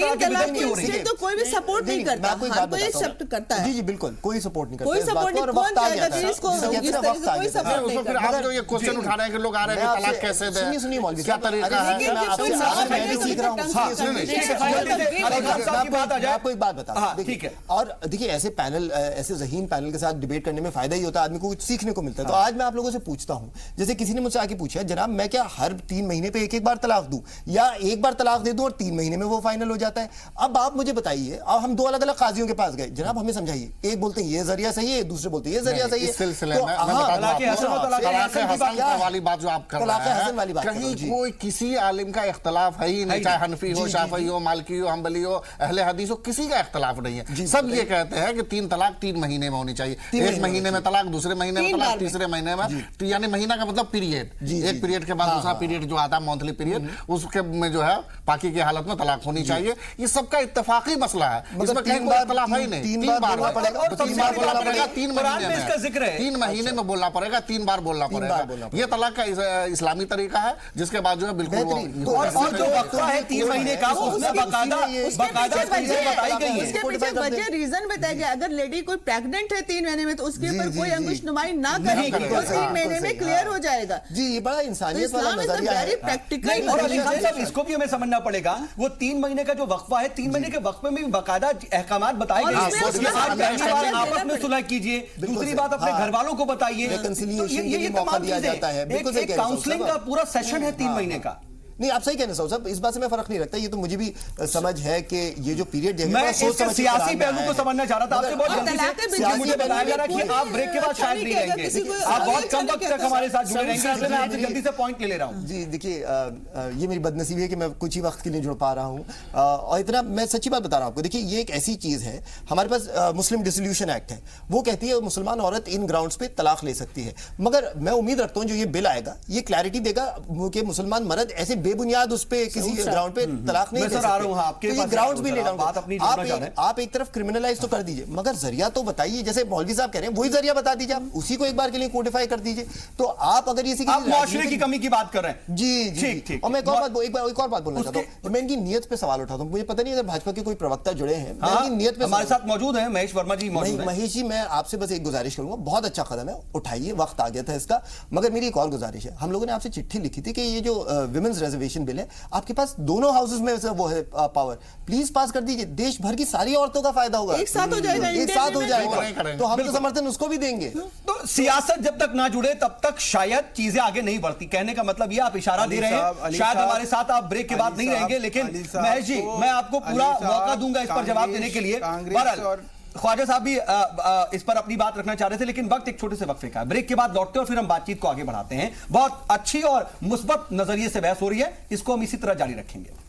तो कोई भी सपोर्ट नहीं करता, हर कोई एक्सेप्ट करता है। जी जी बिल्कुल, कोई सपोर्ट नहीं करता, कोई सपोर्ट नहीं, कौन चाहेगा कि इसको इस तरीके से कोई सपोर्ट नहीं फिर आप जो ये क्वेश्चन उठा रहे हैं कि लोग आ रहे हैं कि तलाक कैसे दें, सुनिए मौलवी, क्या तरीका है? मैं भी सीख रहा हूं। आपको एक बात बता दूं, ठीक है, और देखिए ऐसे पैनल, ऐसे ज़हीन पैनल के साथ डिबेट करने में फायदा ही होता है, आदमी को कुछ सीखने को मिलता है। तो आज मैं आप लोगों से पूछता हूं, जैसे किसी ने मुझसे आके पूछा, जनाब मैं क्या हर 3 महीने पे एक बार तलाक दूं या एक बार तलाक दे दूं और 3 महीने में वो फाइनल हो जाता है? अब आप मुझे बताइए, अब हम 2 अलग अलग काजियों के पास गए, जनाब हमें समझाइए, एक बोलते हैं ये जरिया सही है, दूसरे बोलते हैं ये जरिया सही है। इस सिलसिले में तलाक हसन वाली बात जो आप कर रहे हैं, कहीं कोई किसी आलिम का इख्तलाफ है ही नहीं, चाहे हनफी हो, शाफी हो, मालिकी हो, हम्बली हो, अहले हदीस हो, किसी का इख्तलाफ नहीं है। सब ये कहते हैं कि 3 तलाक 3 महीने में होनी चाहिए, 1 महीने में तलाक, दूसरे महीने में तलाक, तीसरे महीने में, यानी महीना का मतलब पीरियड, एक पीरियड के बाद दूसरा पीरियड जो आता है मंथली पीरियड, उसके में जो है पाकी की हालत में तलाक होनी चाहिए। ये सबका इत्तेफाकी मसला है, इसमें कहीं कोई इख्तलाफ है ही नहीं। 3 बार बोलना पड़ेगा, 3 बार बोलना पड़ेगा, 3 महीने में, 3 महीने में बोलना पड़ेगा, 3 बार बोलना पड़ेगा। ये तलाक का इस्लामी तरीका है, जिसके बाद जो है बिल्कुल और जो वक्फा है 3 महीने का, उसमें बकायदा चीजें बताई गई है। उसके पीछे वजह रीजन बताया गया, अगर लेडी कोई प्रेग्नेंट है 3 महीने में तो उसके ऊपर कोई अंकुश नुमाई ना करे तो 3 महीने में क्लियर हो जाएगा। जी, ये बड़ा इंसानियत वाला नजरिया है। प्रैक्टिकल। और अली खान साहब, इसको भी हमें समझना पड़ेगा, वो 3 महीने का जो वक्फा है, 3 महीने के वक्फे में भी बाकायदा अहकामात बताए गए हैं। आपस में सुलह कीजिए, दूसरी बात अपने घर वालों को बताइए, ये तमाम चीजें, एक काउंसलिंग का पूरा सेशन है 3 महीने का। नहीं, आप सही कह रहे हैं साहब, इस बात से मैं फर्क नहीं रखता। ये तो मुझे भी समझ है कि ये जो पीरियड मैं इसके सियासी पहलू को समझना चाह रहा था आपसे। बहुत जल्दी से मुझे बताया जा रहा है कि आप ब्रेक के बाद शायद नहीं रहेंगे, आप बहुत कम वक्त तक हमारे साथ जुड़े रहेंगे, इसलिए मैं आपसे जल्दी से पॉइंट ले रहा हूँ। जी देखिए, ये मेरी बदनसीबी है कि मैं कुछ ही वक्त के लिए जुड़ पा रहा हूँ, और इतना मैं सच्ची बात बता रहा हूँ आपको। देखिए, ये एक ऐसी चीज है, हमारे पास मुस्लिम डिसोल्यूशन एक्ट है, वो कहती है मुसलमान औरत इन ग्राउंड्स पे तलाक ले सकती है। मगर मैं उम्मीद रखता हूँ जो ये बिल आएगा ये क्लैरिटी देगा कि मुसलमान मर्द ऐसे बेबुनियाद उस पे किसी ग्राउंड पे तलाक नहीं दे सकते। तो ये ग्राउंड्स भी ले लाऊंगा। आप एक तरफ क्रिमिनलाइज तो कर दीजिए, मगर जरिया तो बताइए, जैसे मौलवी साहब कह रहे हैं वही जरिया बता दीजिए, आप उसी को एक बार के लिए कोडिफाई कर दीजिए। तो आप अगर ये मुआशरे की कमी की बात कर रहे हैं। जी ठीक। और मैं एक और बात बोलना चाहता हूँ, मैं इनकी नियत पे सवाल उठाता हूँ। मुझे पता नहीं अगर भाजपा के कोई प्रवक्ता जुड़े हैं, नियत पे हमारे साथ मौजूद है महेश वर्मा जी। महेश जी, मैं आपसे बस एक गुजारिश करूंगा, बहुत अच्छा कदम है, उठाइए, वक्त आ गया था इसका। मगर मेरी एक और गुजारिश है, हम लोगों ने आपसे चिट्ठी लिखी थी कि ये जो विमेंस रिजर्वेशन बिल है, आपके पास दोनों हाउसेस में वो है पावर, प्लीज पास कर दीजिए, देश भर की सारी औरतों का फायदा होगा, एक साथ हो जाएगा, एक साथ हो जाएगा, तो हम तो समर्थन उसको भी देंगे। तो सियासत जब तक ना जुड़े तब तक शायद चीजें आगे नहीं बढ़ती। कहने का मतलब ये आप इशारा दे रहे हैं, शायद हमारे साथ आप ब्रेक के बाद नहीं रहेंगे, लेकिन महेश जी मैं आपको पूरा मौका दूंगा इस पर जवाब देने के लिए। ख्वाजा साहब भी इस पर अपनी बात रखना चाह रहे थे, लेकिन वक्त एक छोटे से वक्फे का, ब्रेक के बाद लौटते हैं और फिर हम बातचीत को आगे बढ़ाते हैं। बहुत अच्छी और मुस्बत नजरिए से बहस हो रही है, इसको हम इसी तरह जारी रखेंगे।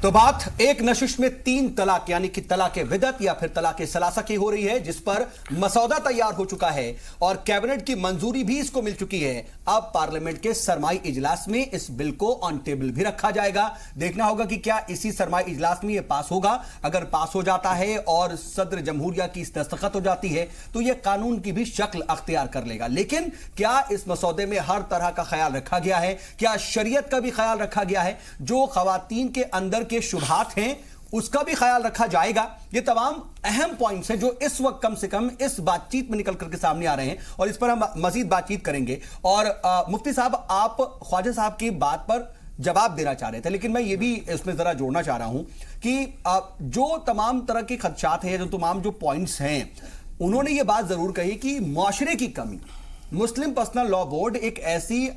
तो बात एक नशिश में 3 तलाक यानी कि तलाक विदत या फिर तलाक सलासा की हो रही है, जिस पर मसौदा तैयार हो चुका है और कैबिनेट की मंजूरी भी इसको मिल चुकी है। अब पार्लियामेंट के सरमाई इजलास में इस बिल को ऑन टेबल भी रखा जाएगा। देखना होगा कि क्या इसी सरमाई इजलास में यह पास होगा। अगर पास हो जाता है और सदर जमहूरिया की दस्तखत हो जाती है तो यह कानून की भी शक्ल अख्तियार कर लेगा। लेकिन क्या इस मसौदे में हर तरह का ख्याल रखा गया है? क्या शरीयत का भी ख्याल रखा गया है? जो खवातीन के अंदर के शुबहात हैं उसका भी ख्याल रखा जाएगा? ये तमाम अहम पॉइंट्स हैं जो इस वक्त कम से कम इस बातचीत में निकल करके सामने आ रहे हैं और इस पर हम मजीद बातचीत करेंगे। और मुफ्ती साहब, आप ख्वाजा साहब की बात पर जवाब देना चाह रहे थे, लेकिन मैं ये भी इसमें जरा जोड़ना चाह रहा हूं कि जो तमाम तरह के खदशात हैं, जो तमाम जो पॉइंट्स हैं, उन्होंने ये बात जरूर कही कि मुआशरे की कमी, मुस्लिम पर्सनल लॉ बोर्ड एक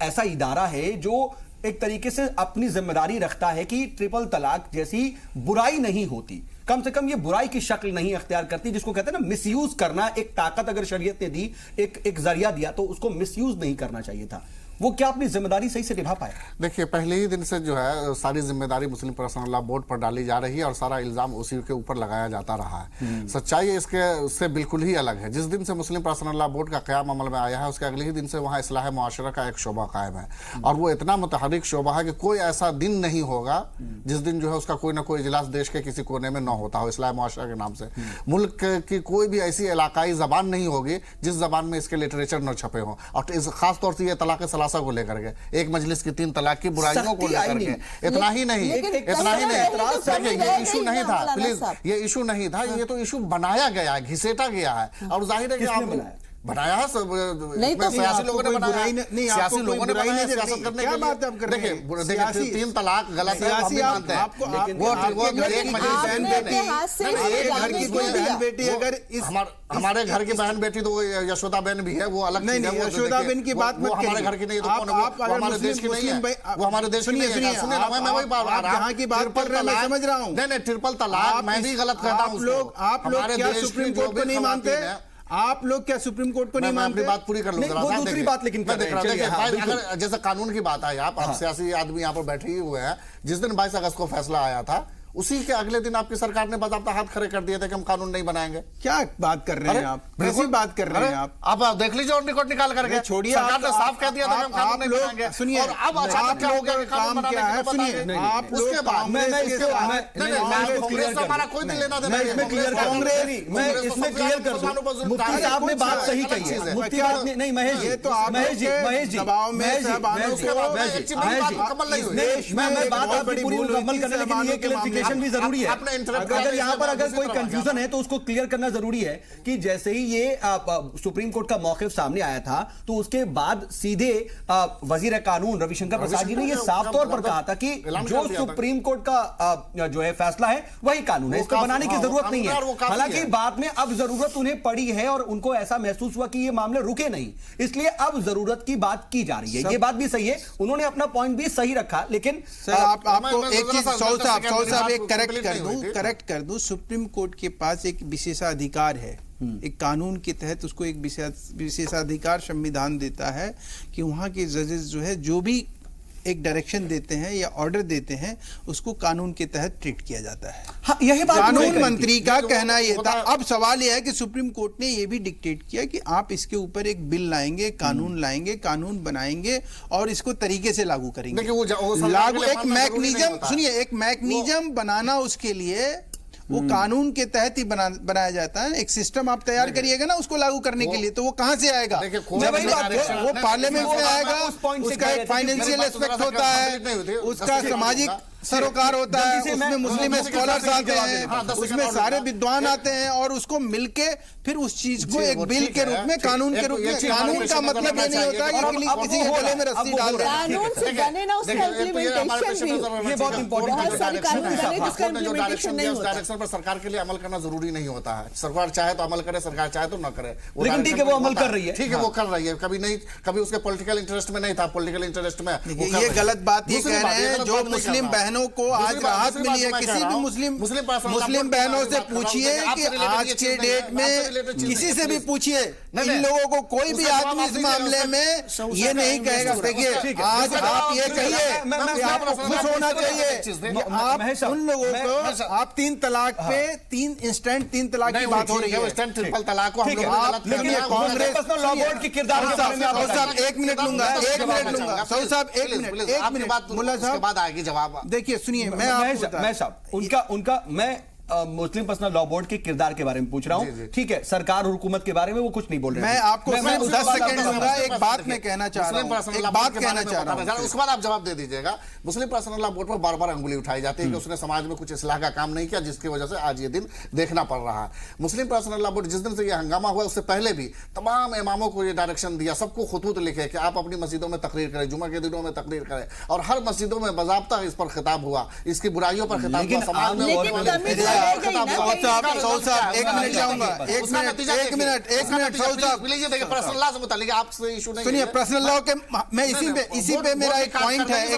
ऐसा इदारा है जो एक तरीके से अपनी जिम्मेदारी रखता है कि ट्रिपल तलाक जैसी बुराई नहीं होती, कम से कम ये बुराई की शक्ल नहीं अख्तियार करती, जिसको कहते हैं ना मिसयूज करना। एक ताकत अगर शरीयत ने दी, एक जरिया दिया, तो उसको मिसयूज नहीं करना चाहिए था। वो क्या अपनी जिम्मेदारी सही से निभा पाए? देखिए, पहले ही दिन से जो है सारी जिम्मेदारी मुस्लिम पर्सनल लॉ बोर्ड पर डाली जा रही है और सारा इल्जाम उसी के ऊपर लगाया जाता रहा है। सच्चाई इसके उससे बिल्कुल ही अलग है। जिस दिन से मुस्लिम पर्सनल लॉ बोर्ड का क़याम अमल में आया है, उसके अगले ही दिन से वहाँ इस्लाह मुआशरा का एक शोबा कायम है और वो इतना मुतहरिक शोबा है कि कोई ऐसा दिन नहीं होगा जिस दिन जो है उसका कोई ना कोई इजलास देश के किसी कोने में न होता हो इस्लाह मुआशरा के नाम से। मुल्क की कोई भी ऐसी इलाकाई जबान नहीं होगी जिस जबान में इसके लिटरेचर न छपे हों। और खास तौर से ये तलाक सलासा को लेकर के, एक मजलिस की 3 तलाक की बुराइयों को लेकर के, इतना ही नहीं, ये इशू नहीं था, प्लीज, ये इशू नहीं था, ये तो इशू बनाया गया है, घिसेटा गया है। और जाहिर है कि आप बनाया है सियासी लोगों ने बनाया, सियासी लोगों ने बनाया सियासत करने के लिए। देखिए 3 तलाक गलत है, हम भी मानते हैं। वो एक बहन बेटी, अगर हमारे घर की बहन बेटी तो यशोदा बहन भी है, वो अलग नहीं, यशोदा बहन की बात मत करिए, हमारे घर की नहीं तो वो हमारे देश की नहीं है, वो हमारे देश की नहीं है। सुनिए ना, मैं वही बात जहां की बात कर रहे हैं, समझ रहा हूं। नहीं, ट्रिपल तलाक मैं भी गलत कहता हूं। आप लोग क्या सुप्रीम कोर्ट को नहीं मानते? आप लोग क्या सुप्रीम कोर्ट को नहीं मानते? बात पूरी कर लूं, वो दूसरी बात लेकिन अगर जैसे कानून की बात आई, आप सियासी आदमी यहाँ पर बैठे ही हुए हैं। जिस दिन 22 अगस्त को फैसला आया था उसी के अगले दिन आपकी सरकार ने बाकायदा हाथ खड़े कर दिए थे कि हम कानून नहीं बनाएंगे। क्या बात कर रहे हैं आप? कैसी बात कर रहे हैं आप देख लीजिए और रिकॉर्ड निकाल करके। छोड़िए, सरकार ने साफ कह दिया था कि हम कानून नहीं बनाएंगे। सुनिए, और अब अचानक क्या हो गया कि कानून काम क्या है? सुनिए, आप उसके बाद कांग्रेस हमारा कोई नहीं लेना देना। मैं इसमें क्लियर कर दूं, मुफ्ती साहब ने बात सही कही है। मुफ्ती साहब ने नहीं, महेश जी, मैं बात आपकी पूरी मुकम्मल करने, लेकिन ये क्लैरिफिकेशन भी जरूरी है। अगर यहाँ पर अगर कोई कंफ्यूजन है तो उसको क्लियर करना जरूरी है कि जैसे ही ये सुप्रीम कोर्ट का मौक़िफ़ सामने आया था तो उसके बाद सीधे वजीर कानून रविशंकर प्रसाद जी ने ये साफ तौर पर कहा था कि जो सुप्रीम कोर्ट का जो है फैसला है वही कानून है, इसको बनाने की जरूरत नहीं है। हालांकि बाद में अब जरूरत उन्हें पड़ी है और उनको ऐसा महसूस हुआ कि ये मामले रुके नहीं, इसलिए अब जरूरत की बात की जा रही है। ये बात भी सही है, उन्होंने अपना पॉइंट भी सही रखा। लेकिन सर आपको एक चीज सौद साहब एक करेक्ट कर दूं, सुप्रीम कोर्ट के पास एक विशेषाधिकार है, एक कानून के तहत उसको एक विशेषाधिकार संविधान देता है कि वहाँ के जजेस जो है जो भी एक डायरेक्शन देते हैं या ऑर्डर देते हैं उसको कानून के तहत ट्रीट किया जाता है। हाँ, यही बात कानून मंत्री का कहना यह था। अब सवाल यह है कि सुप्रीम कोर्ट ने यह भी डिक्टेट किया कि आप इसके ऊपर एक बिल लाएंगे, कानून लाएंगे, कानून बनाएंगे और इसको तरीके से लागू करेंगे। लागू एक मैकेनिज्म, सुनिए, एक मैकेनिज्म बनाना, उसके लिए वो कानून के तहत ही बनाया जाता है। एक सिस्टम आप तैयार करिएगा ना उसको लागू करने के लिए, तो वो कहां से आएगा? वो पार्लियामेंट में आएगा, उसका एक फाइनेंशियल एस्पेक्ट होता है, उसका सामाजिक सरोकार होता है, उसमें मुस्लिम स्कॉलर्स आते हैं, उसमें सारे विद्वान आते हैं और उसको मिलके फिर उस चीज को एक बिल के रूप में, कानून के रूप में। कानून का मतलब ये नहीं होता कि किसी के गले में रस्सी डाल दें। कानून से बने ना, उसका इम्प्लीमेंटेशन भी, ये बहुत इंपॉर्टेंट बहुत सारे कानून बने जिसका इम्प्लीमेंटेशन नहीं होता। डायरेक्शन पर सरकार के लिए अमल करना जरूरी नहीं होता है। सरकार चाहे तो अमल करे, सरकार चाहे तो न करे। लेकिन ठीक है, वो अमल कर रही है। ठीक है, वो कर रही है। कभी नहीं, कभी उसके पॉलिटिकल इंटरेस्ट में नहीं था, पॉलिटिकल इंटरेस्ट में ये गलत बात ये कह रहे हैं। जो मुस्लिम बहनों को आज राहत मिली है, किसी भी मुस्लिम बहनों से पूछिए कि आज के डेट में किसी से भी पूछिए, इन लोगों को कोई भी आदमी इस मामले में ये नहीं कहेगा। देखिए, आज आप ये कहिए आपको खुश होना चाहिए, आप उन लोगों को, आप 3 तलाक पे 3 इंस्टेंट 3 तलाक की बात हो रही है, इंस्टेंट ट्रिपल तलाक को हम लोग कांग्रेस लॉ बोर्ड के किरदार के बारे में आप साहब 1 मिनट लूंगा, 1 मिनट लूंगा, सऊद साहब 1 मिनट, मुल्ला साहब बाद आएगी जवाब। देखिए, सुनिए, मैं साहब उनका मैं मुस्लिम पर्सनल लॉ बोर्ड के किरदार के बारे में पूछ रहा हूं। ठीक है, सरकार और हुकूमत के बारे में वो कुछ नहीं बोल रहे। मैं आपको 10 सेकंड दूंगा। एक बात मैं कहना चाह रहा हूं, उसके बाद आप जवाब दे दीजिएगा। मुस्लिम पर्सनल लॉ बोर्ड पर बार बार अंगुली उठाई जाती है कि उसने समाज में कुछ इस्लाह का काम नहीं किया, जिसकी वजह से आज ये दिन देखना पड़ रहा है। मुस्लिम पर्सनल लॉ बोर्ड जिस दिन से ये हंगामा हुआ उससे पहले भी तमाम इमामों को ये डायरेक्शन दिया, सबको खुतूत लिखे कि आप अपनी मस्जिदों में तकरीर करें, जुमा के दिनों में तकरीर करें, और हर मस्जिदों में बाज़ाब्ता इस पर खिताब हुआ, इसकी बुराइयों पर खिताब हुआ, समाज में सऊद साहब 1 मिनट जाऊंगा, 1 मिनट सऊद साहब प्लीज। देखिए, पर्सनल लॉ से मुतालिक आपसे इशू नहीं, सुनिए, पर्सनल लॉ के मैं इसी पे मेरा एक पॉइंट है,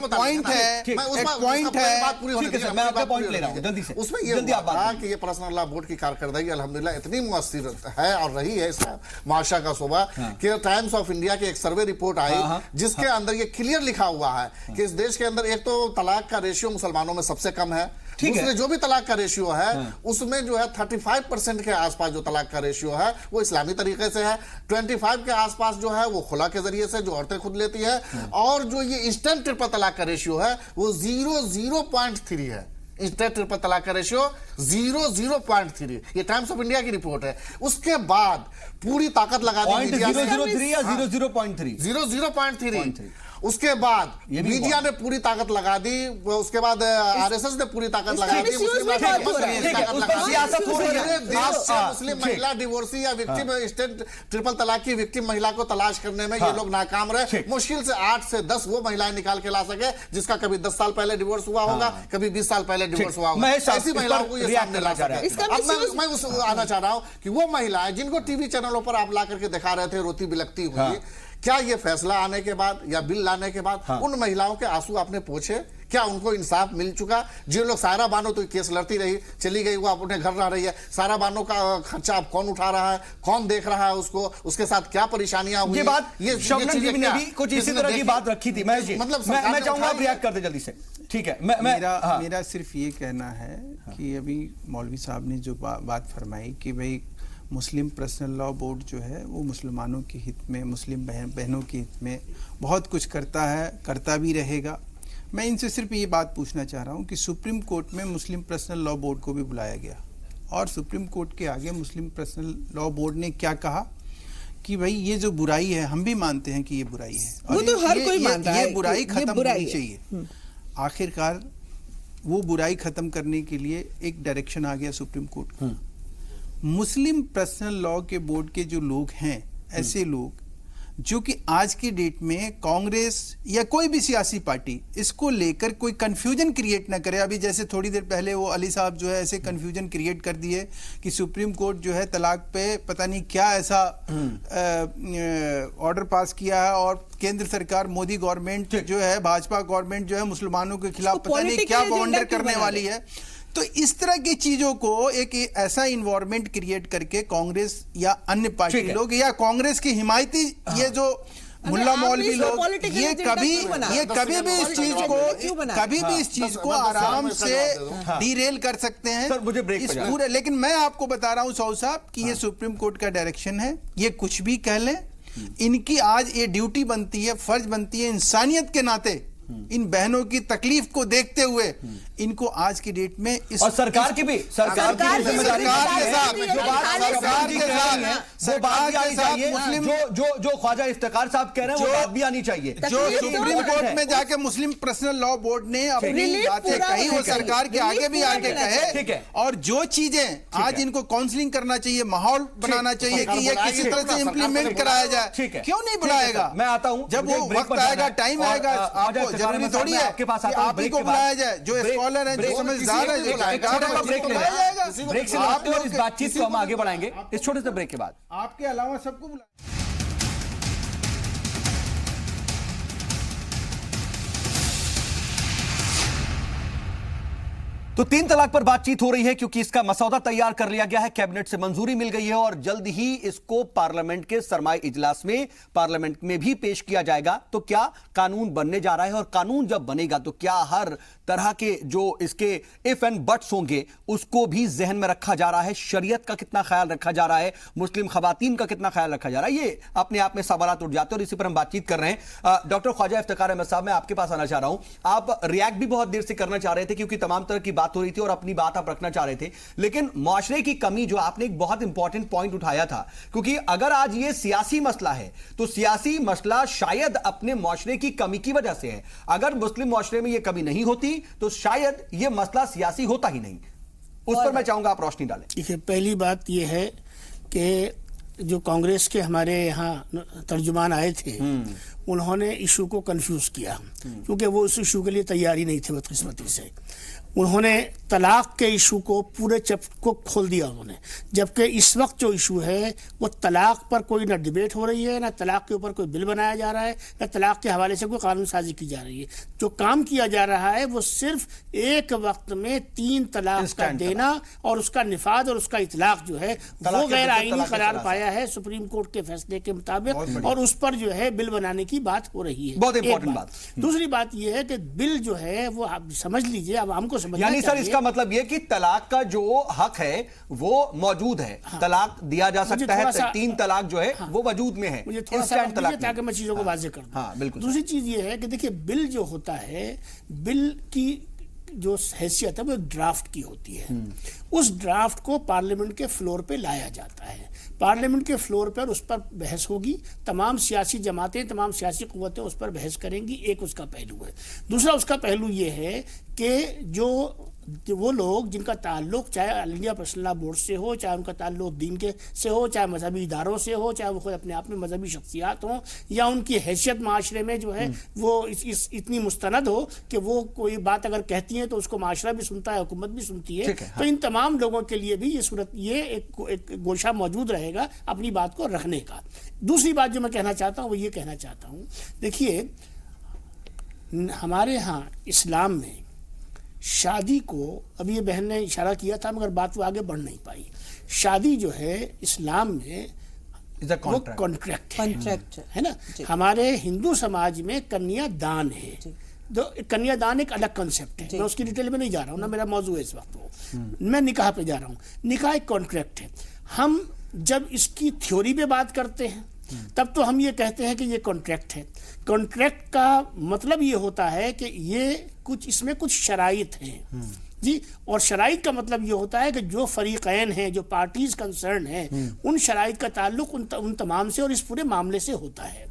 मैं आपका पॉइंट ले रहा हूं जल्दी से। उसमें ये कहा कि ये पर्सनल लॉ बोर्ड की कारकर्दगी अल्हम्दुलिल्लाह इतनी मुअस्सिर है और रही है इसका मुआशरा का शोबा कि टाइम्स ऑफ इंडिया की एक सर्वे रिपोर्ट आई जिसके अंदर ये क्लियर लिखा हुआ है कि इस देश के अंदर एक तो तलाक का रेशियो मुसलमानों में सबसे कम है, दूसरे जो भी तलाक का रेशियो है उसमें जो है 35% के आसपास जो तलाक का रेशियो है वो इस्लामी तरीके से है, 25 के आसपास जो है वो खुला के जरिए से जो औरतें खुद लेती है, और जो ये इंस्टेंट ट्रिपल तलाक का रेशियो है वो 0.3 है। इंस्टेंट ट्रिपल तलाक का रेशियो 0.3। ये टाइम्स ऑफ इंडिया की रिपोर्ट है। उसके बाद पूरी ताकत लगा दी मीडिया ने, 0.03 या 0.3। उसके बाद मीडिया ने पूरी ताकत लगा दी, उसके बाद आरएसएस ने पूरी ताकत लगा दी, मुस्लिम महिला डिवोर्सी या विक्टिम इंस्टेंट ट्रिपल तलाक की विक्टिम महिला को तलाश करने में ये लोग नाकाम रहे। मुश्किल से 8 से 10 वो महिलाएं निकाल के ला सके जिसका कभी 10 साल पहले डिवोर्स हुआ होगा, कभी 20 साल पहले डिवोर्स हुआ होगा, ऐसी महिलाओं को ये सामने ला सके। अब मैं उस आना चाह रहा हूं कि वो महिलाएं जिनको टीवी चैनलों पर आप ला करके दिखा रहे थे रोती बिलखती हुई क्या ये फैसला आने के बाद या बिल लाने के बाद उन महिलाओं के आंसू आपने पूछे? क्या उनको इंसाफ मिल चुका? जिन लोग सारा बानो तो केस लड़ती रही, चली गई, वो अपने घर रह रही है, सारा बानो का खर्चा अब कौन उठा रहा है, कौन देख रहा है उसको, उसके साथ क्या परेशानियां हुई? ये बात शबनम बीबी ने भी कुछ इसी तरह की बात रखी थी। मैं चाहूंगा आप रिएक्ट करते जल्दी से। ठीक है, मेरा सिर्फ ये कहना है कि अभी मौलवी साहब ने जो बात फरमाई कि भाई मुस्लिम पर्सनल लॉ बोर्ड जो है वो मुसलमानों के हित में, मुस्लिम बहनों के हित में बहुत कुछ करता है, करता भी रहेगा। मैं इनसे सिर्फ ये बात पूछना चाह रहा हूँ कि सुप्रीम कोर्ट में मुस्लिम पर्सनल लॉ बोर्ड को भी बुलाया गया और सुप्रीम कोर्ट के आगे मुस्लिम पर्सनल लॉ बोर्ड ने क्या कहा कि भाई ये जो बुराई है, हम भी मानते हैं कि ये बुराई है और वो तो हर कोई मानता है, ये बुराई खत्म होनी है। चाहिए। आखिरकार वो बुराई खत्म करने के लिए एक डायरेक्शन आ गया सुप्रीम कोर्ट का। मुस्लिम पर्सनल लॉ के बोर्ड के जो लोग हैं, ऐसे लोग जो कि आज की डेट में कांग्रेस या कोई भी सियासी पार्टी इसको लेकर कोई कंफ्यूजन क्रिएट ना करे। अभी जैसे थोड़ी देर पहले वो अली साहब जो है ऐसे कंफ्यूजन क्रिएट कर दिए कि सुप्रीम कोर्ट जो है तलाक पे पता नहीं क्या ऐसा ऑर्डर पास किया है और केंद्र सरकार, मोदी गवर्नमेंट जो है, भाजपा गवर्नमेंट जो है मुसलमानों के खिलाफ पता नहीं क्या वॉन्डर करने वाली है। तो इस तरह की चीजों को एक ऐसा इन्वायरमेंट क्रिएट करके कांग्रेस या अन्य पार्टी लोग या कांग्रेस की हिमायती ये जो मुल्ला मौलवी लोग ये कभी भी इस चीज को आराम से डीरेल कर सकते हैं सर, मुझे ब्रेक इस पूरे। लेकिन मैं आपको बता रहा हूं सऊद साहब कि ये सुप्रीम कोर्ट का डायरेक्शन है, ये कुछ भी कह लें, इनकी आज ये ड्यूटी बनती है, फर्ज बनती है इंसानियत के नाते, इन बहनों की तकलीफ को देखते हुए इनको आज की डेट में इस और सरकार की भी जिम्मेदारी जो ख्वाजा इफ्तिखार साहब कह रहे हैं वो बात भी आनी चाहिए। जो सुप्रीम कोर्ट में जाके मुस्लिम पर्सनल लॉ बोर्ड ने अपनी बातें कही वो सरकार के आगे भी आगे कहे और जो चीजें आज इनको काउंसलिंग करना चाहिए, माहौल बनाना चाहिए कि ये किसी तरह से इंप्लीमेंट कराया जाए, क्यों नहीं बुलाएगा? मैं आता हूं, जब वो वक्त आएगा, टाइम आएगा, आपको जरूरी थोड़ी है आपके पास आप ही को बुलाया जाए। जो स्कॉलर है, जो समझदार है, ब्रेक से लौटते और इस बातचीत को हम आगे बढ़ाएंगे इस छोटे से ब्रेक के बाद। आपके अलावा सबको बुलाया। तो 3 तलाक पर बातचीत हो रही है क्योंकि इसका मसौदा तैयार कर लिया गया है, कैबिनेट से मंजूरी मिल गई है और जल्द ही इसको पार्लियामेंट के सरमाई इजलास में पार्लियामेंट में भी पेश किया जाएगा। तो क्या कानून बनने जा रहा है और कानून जब बनेगा तो क्या हर तरह के जो इसके इफ एंड बट्स होंगे उसको भी जहन में रखा जा रहा है? शरीयत का कितना ख्याल रखा जा रहा है, मुस्लिम खवातीन का कितना ख्याल रखा जा रहा है, ये अपने आप में सवाल उठ जाते हैं और इसी पर हम बातचीत कर रहे हैं। डॉक्टर ख्वाजा इफ्तिखार अहमद साहब, मैं आपके पास आना चाह रहा हूं। आप रिएक्ट भी बहुत देर से करना चाह रहे थे क्योंकि तमाम तरह की बात हो रही थी और अपनी बात आप रखना चाह रहे थे, लेकिन मुआशरे की कमी जो आपने एक बहुत इंपॉर्टेंट पॉइंट उठाया था, क्योंकि अगर आज ये सियासी मसला है तो सियासी मसला शायद अपने मुआशरे की कमी की वजह से है। अगर मुस्लिम मुआशरे में ये कमी नहीं होती तो शायद ये मसला सियासी होता ही नहीं। उस पर मैं चाहूंगा आप रोशनी डालें। देखिए, पहली बात यह है कि जो कांग्रेस के हमारे यहाँ तर्जुमान आए थे उन्होंने इशू को कंफ्यूज किया क्योंकि वो उस इशू के लिए तैयार ही नहीं थे। बदकिस्मती से उन्होंने तलाक के इशू को पूरे चैप्टर को खोल दिया उन्होंने, जबकि इस वक्त जो इशू है वो तलाक पर कोई ना डिबेट हो रही है, ना तलाक के ऊपर कोई बिल बनाया जा रहा है, ना तलाक के हवाले से कोई कानून साजी की जा रही है। जो काम किया जा रहा है वो सिर्फ एक वक्त में 3 तलाक का देना और उसका निफाज और उसका इतलाक जो है वो गैर आईनी करार पाया है सुप्रीम कोर्ट के फैसले के मुताबिक, और उस पर जो है बिल बनाने की बात हो रही है। बहुत इंपॉर्टेंट बात। दूसरी बात यह है कि बिल जो है वो आप समझ लीजिए, अब हमको यानी सर इसका मतलब यह कि तलाक का जो हक है वो मौजूद है। हाँ। तलाक दिया जा सकता है, 3 तलाक जो है हाँ। वो वजूद में है। मुझे थोड़ा सा ताकि मैं चीजों को वाज़ेह कर दूं। हाँ, बिल्कुल। दूसरी चीज ये है कि देखिए, बिल जो होता है, बिल की जो हैसियत है वो ड्राफ्ट की होती है। उस ड्राफ्ट को पार्लियामेंट के फ्लोर पे लाया जाता है। पार्लियामेंट के फ्लोर पर उस पर बहस होगी, तमाम सियासी जमातें, तमाम सियासी कुव्वतें उस पर बहस करेंगी। एक उसका पहलू है। दूसरा उसका पहलू ये है कि जो वो लोग जिनका ताल्लुक चाहे all India personal law board से हो, चाहे उनका ताल्लुक दीन के से हो, चाहे मजहबी इदारों से हो, चाहे वो खुद अपने आप में मजहबी शख्सियात हों, या उनकी हैसियत माशरे में जो है वो इतनी मुस्तनद हो कि वो कोई बात अगर कहती हैं तो उसको माशरा भी सुनता है, हुकूमत भी सुनती है। तो इन तमाम लोगों के लिए भी ये एक गोशा मौजूद रहेगा अपनी बात को रखने का। दूसरी बात जो मैं कहना चाहता हूँ वो ये कहना चाहता हूँ, देखिए हमारे यहाँ इस्लाम में शादी को, अभी ये बहन ने इशारा किया था मगर बात वो आगे बढ़ नहीं पाई, शादी जो है इस्लाम में वो कॉन्ट्रैक्ट है ना। हमारे हिंदू समाज में कन्यादान है, तो कन्यादान एक अलग कंसेप्ट है, मैं उसकी डिटेल में नहीं जा रहा हूँ ना, मेरा मौजू है इस वक्त वो, मैं निकाह पे जा रहा हूँ। निकाह एक कॉन्ट्रैक्ट है। हम जब इसकी थ्योरी पे बात करते हैं तब तो हम ये कहते हैं कि ये कॉन्ट्रैक्ट है। कॉन्ट्रैक्ट का मतलब ये होता है कि ये इसमें कुछ शराइत हैं जी, और शराइत का मतलब ये होता है कि जो फरीकैन हैं, जो पार्टीज कंसर्न हैं, उन शराइत का ताल्लुक उन तमाम से और इस पूरे मामले से होता है।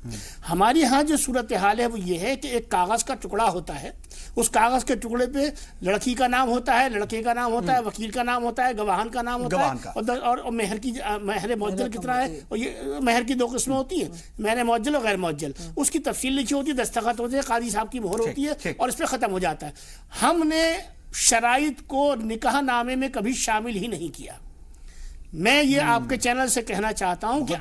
हमारे यहाँ जो सूरत हाल है वो ये है कि एक कागज़ का टुकड़ा होता है, उस कागज़ के टुकड़े पे लड़की का नाम होता है, लड़के का नाम होता है, वकील का नाम होता है, गवाहन का नाम होता है, और महर मुअज्जल कितना है, और ये महर की 2 किस्में होती हैं, महर मुअज्जल और गैर मुअज्जल। उसकी तफसील लिखी होती है, दस्तखत होते हैं, काजी साहब की मोहर होती है और इस पर ख़त्म हो जाता है। हमने शराइत को निकाह नामे में कभी शामिल ही नहीं किया। मैं ये आपके चैनल से कहना चाहता हूं कि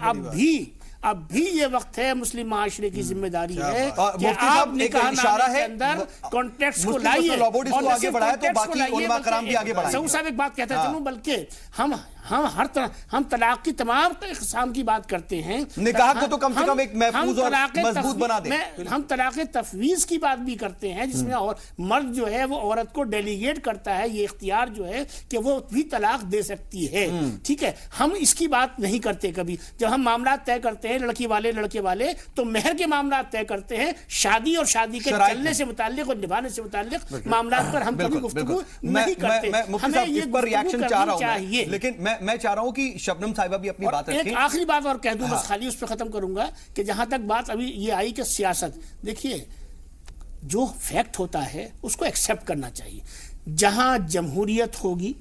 अब भी ये वक्त है, मुस्लिम माशरे की जिम्मेदारी है कि आप निकाह नामे के अंदर कॉन्ट्रैक्ट्स को लाइए और आगे बढ़ाए, तो बाकी उलमा कराम भी आगे बढ़ाएं। सऊद साहब एक बात कहता चलूं, बल्कि हम तलाक की तमाम इक़साम की बात करते हैं, निकाह को तो कम से कम एक महफूज और मजबूत बना दें। हम तलाक तफवीज की बात भी करते हैं, जिसमें और मर्द जो है वो औरत को डेलीगेट करता है ये इख्तियार जो है कि वो भी तलाक दे सकती है, ठीक है। हम इसकी बात नहीं करते कभी। जब हम मामला तय करते हैं लड़की वाले लड़के वाले, तो मेहर के मामला तय करते हैं, शादी और शादी के चलने से मुताल्लिक और निभाने से मुताल्लिक मामला पर हम कभी गुफ्तगू नहीं करते। हमें ये रिएक्शन चाहिए, लेकिन मैं चाह रहा हूं कि शबनम साहिबा भी अपनी बात रखें। एक आखिरी बात और कह दूं, बस खाली उस पर खत्म करूंगा कि जहां तक बात अभी ये आई कि सियासत, देखिए जो फैक्ट होता है उसको एक्सेप्ट करना चाहिए। जहां जमहूरियत होगी,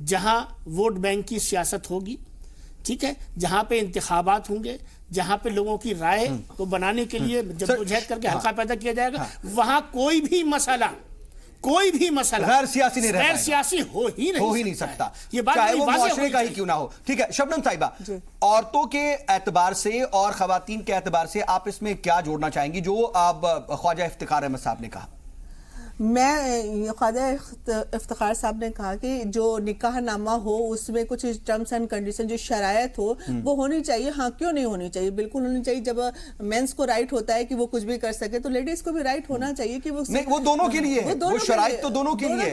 जहां वोट बैंक की सियासत होगी, ठीक है, जहां पे इंतखाबात होंगे, जहां पे लोगों की राय को बनाने के लिए जद्दोजहद करके हल्का पैदा किया जाएगा, वहां कोई भी मसला गैर सियासी नहीं, गैर सियासी हो ही नहीं सकता। ये बात चाहे वो मुआशरे का ही क्यों ना हो। ठीक है शबनम साहिबा, औरतों के एतबार से और खवातीन के एतबार से आप इसमें क्या जोड़ना चाहेंगी जो आप ख्वाजा इफ्तिखार अहमद साहब ने कहा? मैं ख्वाजा इफ्तिखार साहब ने कहा कि जो निकाह नामा हो उसमें कुछ टर्म्स एंड कंडीशन, जो शरायत हो वो होनी चाहिए। हाँ, क्यों नहीं होनी चाहिए, बिल्कुल होनी चाहिए। जब मेंस को राइट होता है कि वो कुछ भी कर सके, तो लेडीज को भी राइट होना चाहिए कि वो दोनों के लिए, वो शरायत तो दोनों के लिए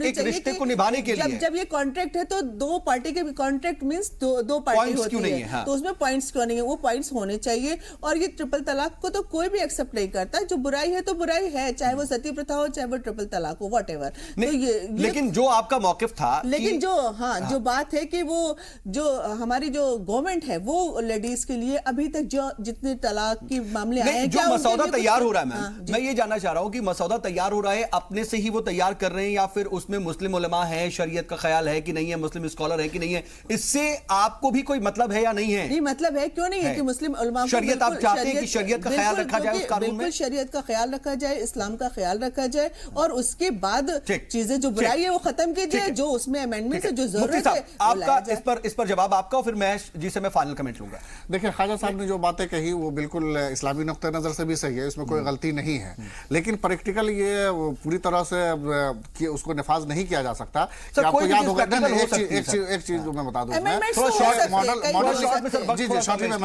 एक रिश्ते को निभाने के लिए। जब ये कॉन्ट्रैक्ट है तो दो पार्टी के, कॉन्ट्रैक्ट मींस दो पार्टी होती है, तो उसमें पॉइंट्स क्यों नहीं है, वो पॉइंट्स होने चाहिए। और ये ट्रिपल तलाक को तो कोई भी एक्सेप्ट नहीं करता। जो बुराई है तो बुराई है, चाहे वो सती प्रथा हो, चाहे वो ट्रिपल तलाक हो, व्हाटएवर। तो ये लेकिन जो आपका मौकिफ था, लेकिन जो बात है कि वो जो हमारी जो गवर्नमेंट है वो लेडीज के लिए अभी तक जो जितने तलाक के मामले आए हैं, जो मसौदा तैयार हो रहा है, मैं ये जानना चाह रहा हूं कि मसौदा तैयार हो रहा है, अपने से ही वो तैयार कर रहे हैं या फिर उसमें मुस्लिम उलमा है, शरीयत का ख्याल है कि नहीं है, मुस्लिम स्कॉलर है कि नहीं है, इससे आपको भी कोई मतलब है या नहीं है? नहीं, मतलब है, क्यों नहीं है कि मुस्लिम उलमा, शरीयत आप चाहते हैं कि शरीयत का ख्याल रखा जाए उस कानून में? शरीयत का ख्याल रखा जाए, इस्लाम का ख्याल रखा जाए, और उसके बाद चीजें जो बुराई है वो खत्म कीजिए, जो उसमें अमेंडमेंट है, जो जरूरत है आपका इस पर जवाब आपका, और फिर मैं जिसे मैं फाइनल कमेंट लूंगा। देखिए ख्वाजा साहब ने जो बातें कही वो बिल्कुल इस्लामी नुक्ते नजर से भी सही है, इसमें कोई गलती नहीं है, लेकिन प्रैक्टिकल ये पूरी तरह से उसको नफाज नहीं किया जा सकता। आपको याद होगा, एक चीज जो मैं बता दूं, मैं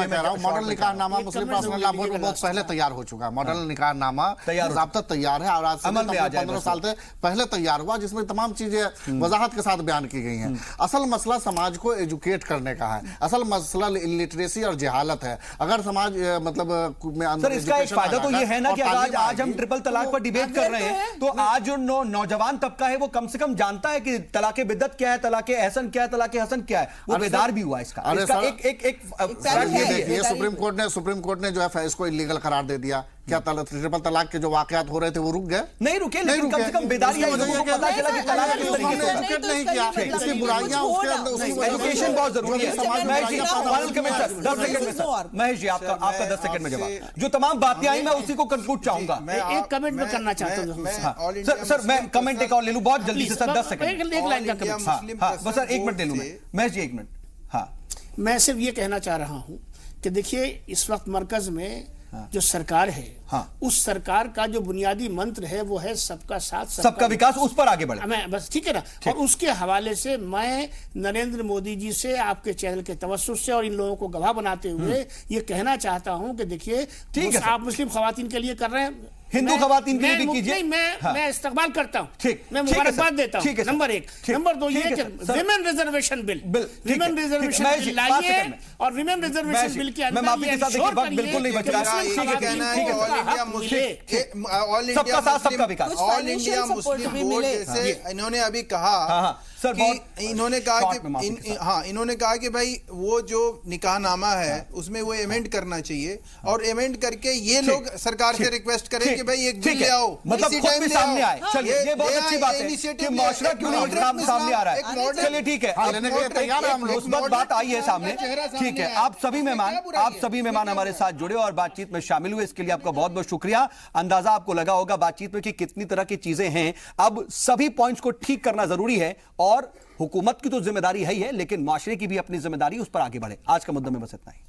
कह रहा हूँ मॉडल निकाहनामा मुस्लिम पर्सनल लॉ बोर्ड में बहुत पहले तैयार हो चुका है। मॉडल निकाहनामा ज़ाब्ता तैयार है और आज से 15 साल से पहले तैयार हुआ, जिसमें तमाम चीजें वजाहत के साथ बयान की गई हैं। असल मसला समाज को एजुकेट करने का है, असल मसला लिटरेसी और जहालत है। अगर समाज मतलब सर इसका एक फायदा तो ये है ना कि आज हम ट्रिपल तलाक पर डिबेट कर रहे हैं, तो आज जो नौजवान तबका है वो कम से कम जानता है कि तलाक बिदअत क्या है, तलाक एहसन क्या है, तलाक हसन क्या है, वो बेदार भी हुआ इसका। सुप्रीम कोर्ट ने जो है इसको इलीगल करार दे दिया, क्या ट्रिपल तलाक के जो वाकयात हो रहे थे वो रुक गए? नहीं रुके, लेकिन कम से कम बेदारी है, लोगों को पता चला कि तलाक किस तरीके से होता है। नहीं किया, इसकी बुराइयां उसके अंदर, उसकी एजुकेशन बहुत जरूरी है। समाज में महेश जी, बुराइयां पैदा फाइनल कमेंट सर, 10 सेकंड में सर। महेश जी, आपका 10 सेकंड में जवाब। जो तमाम बातें आई मैं उसी को कंक्लूड चाहूंगा। एक कमेंट में करना चाहता हूँ सर मैं कमेंट एक और ले लूं बहुत जल्दी से सर, 10 सेकंड। एक लाइन का कमेंट। हाँ बस सर 1 मिनट ले लूं मैं। महेश जी 1 मिनट। हाँ मैं सिर्फ ये कहना चाह रहा हूं कि देखिए इस वक्त मरकज में जो सरकार है, उस सरकार का जो बुनियादी मंत्र है वो है सबका साथ सबका विकास, उस पर आगे बढ़े। मैं बस ठीक है ना। और उसके हवाले से मैं नरेंद्र मोदी जी से, आपके चैनल के तवज्जुह से और इन लोगों को गवाह बनाते हुए ये कहना चाहता हूं कि देखिए आप मुस्लिम खवातीन के लिए कर रहे हैं, हिंदू खवातीन के लिए भी कीजिए। मैं इस्तेमाल करता हूं, ठीक, मैं मुबारकबाद देता हूं। नंबर 1। नंबर 2 ये कि women reservation bill, women reservation bill लाइए और विमेन रिजर्वेशन बिल के अंदर मैं माफी के साथ देखिए वक्त बिल्कुल नहीं बच रहा है। ठीक है, सबका साथ सबका विकास। ऑल इंडिया मुस्लिम बोर्ड जैसे इन्होंने अभी कहा सर कि इन्होंने कहा कि भाई वो जो निकाहनामा है उसमें वो अमेंड करना चाहिए और अमेंड करके ये लोग सरकार से रिक्वेस्ट करें कि भाई एक बिल ले आओ, मतलब खुद भी सामने आए। चलिए ये बहुत अच्छी बात है कि माशरा क्यों नहीं सामने आ रहा है। चलिए ठीक है, उस वक्त बात आई है सामने। ठीक है, आप सभी मेहमान हमारे साथ जुड़े और बातचीत में शामिल हुए, इसके लिए आपका बहुत बहुत शुक्रिया। अंदाजा आपको लगा होगा बातचीत में कि कितनी तरह की चीजें हैं। अब सभी पॉइंट्स को ठीक करना जरूरी है और हुकूमत की तो जिम्मेदारी है ही है, लेकिन माशरे की भी अपनी जिम्मेदारी, उस पर आगे बढ़े। आज का मुद्दा में बस इतना ही।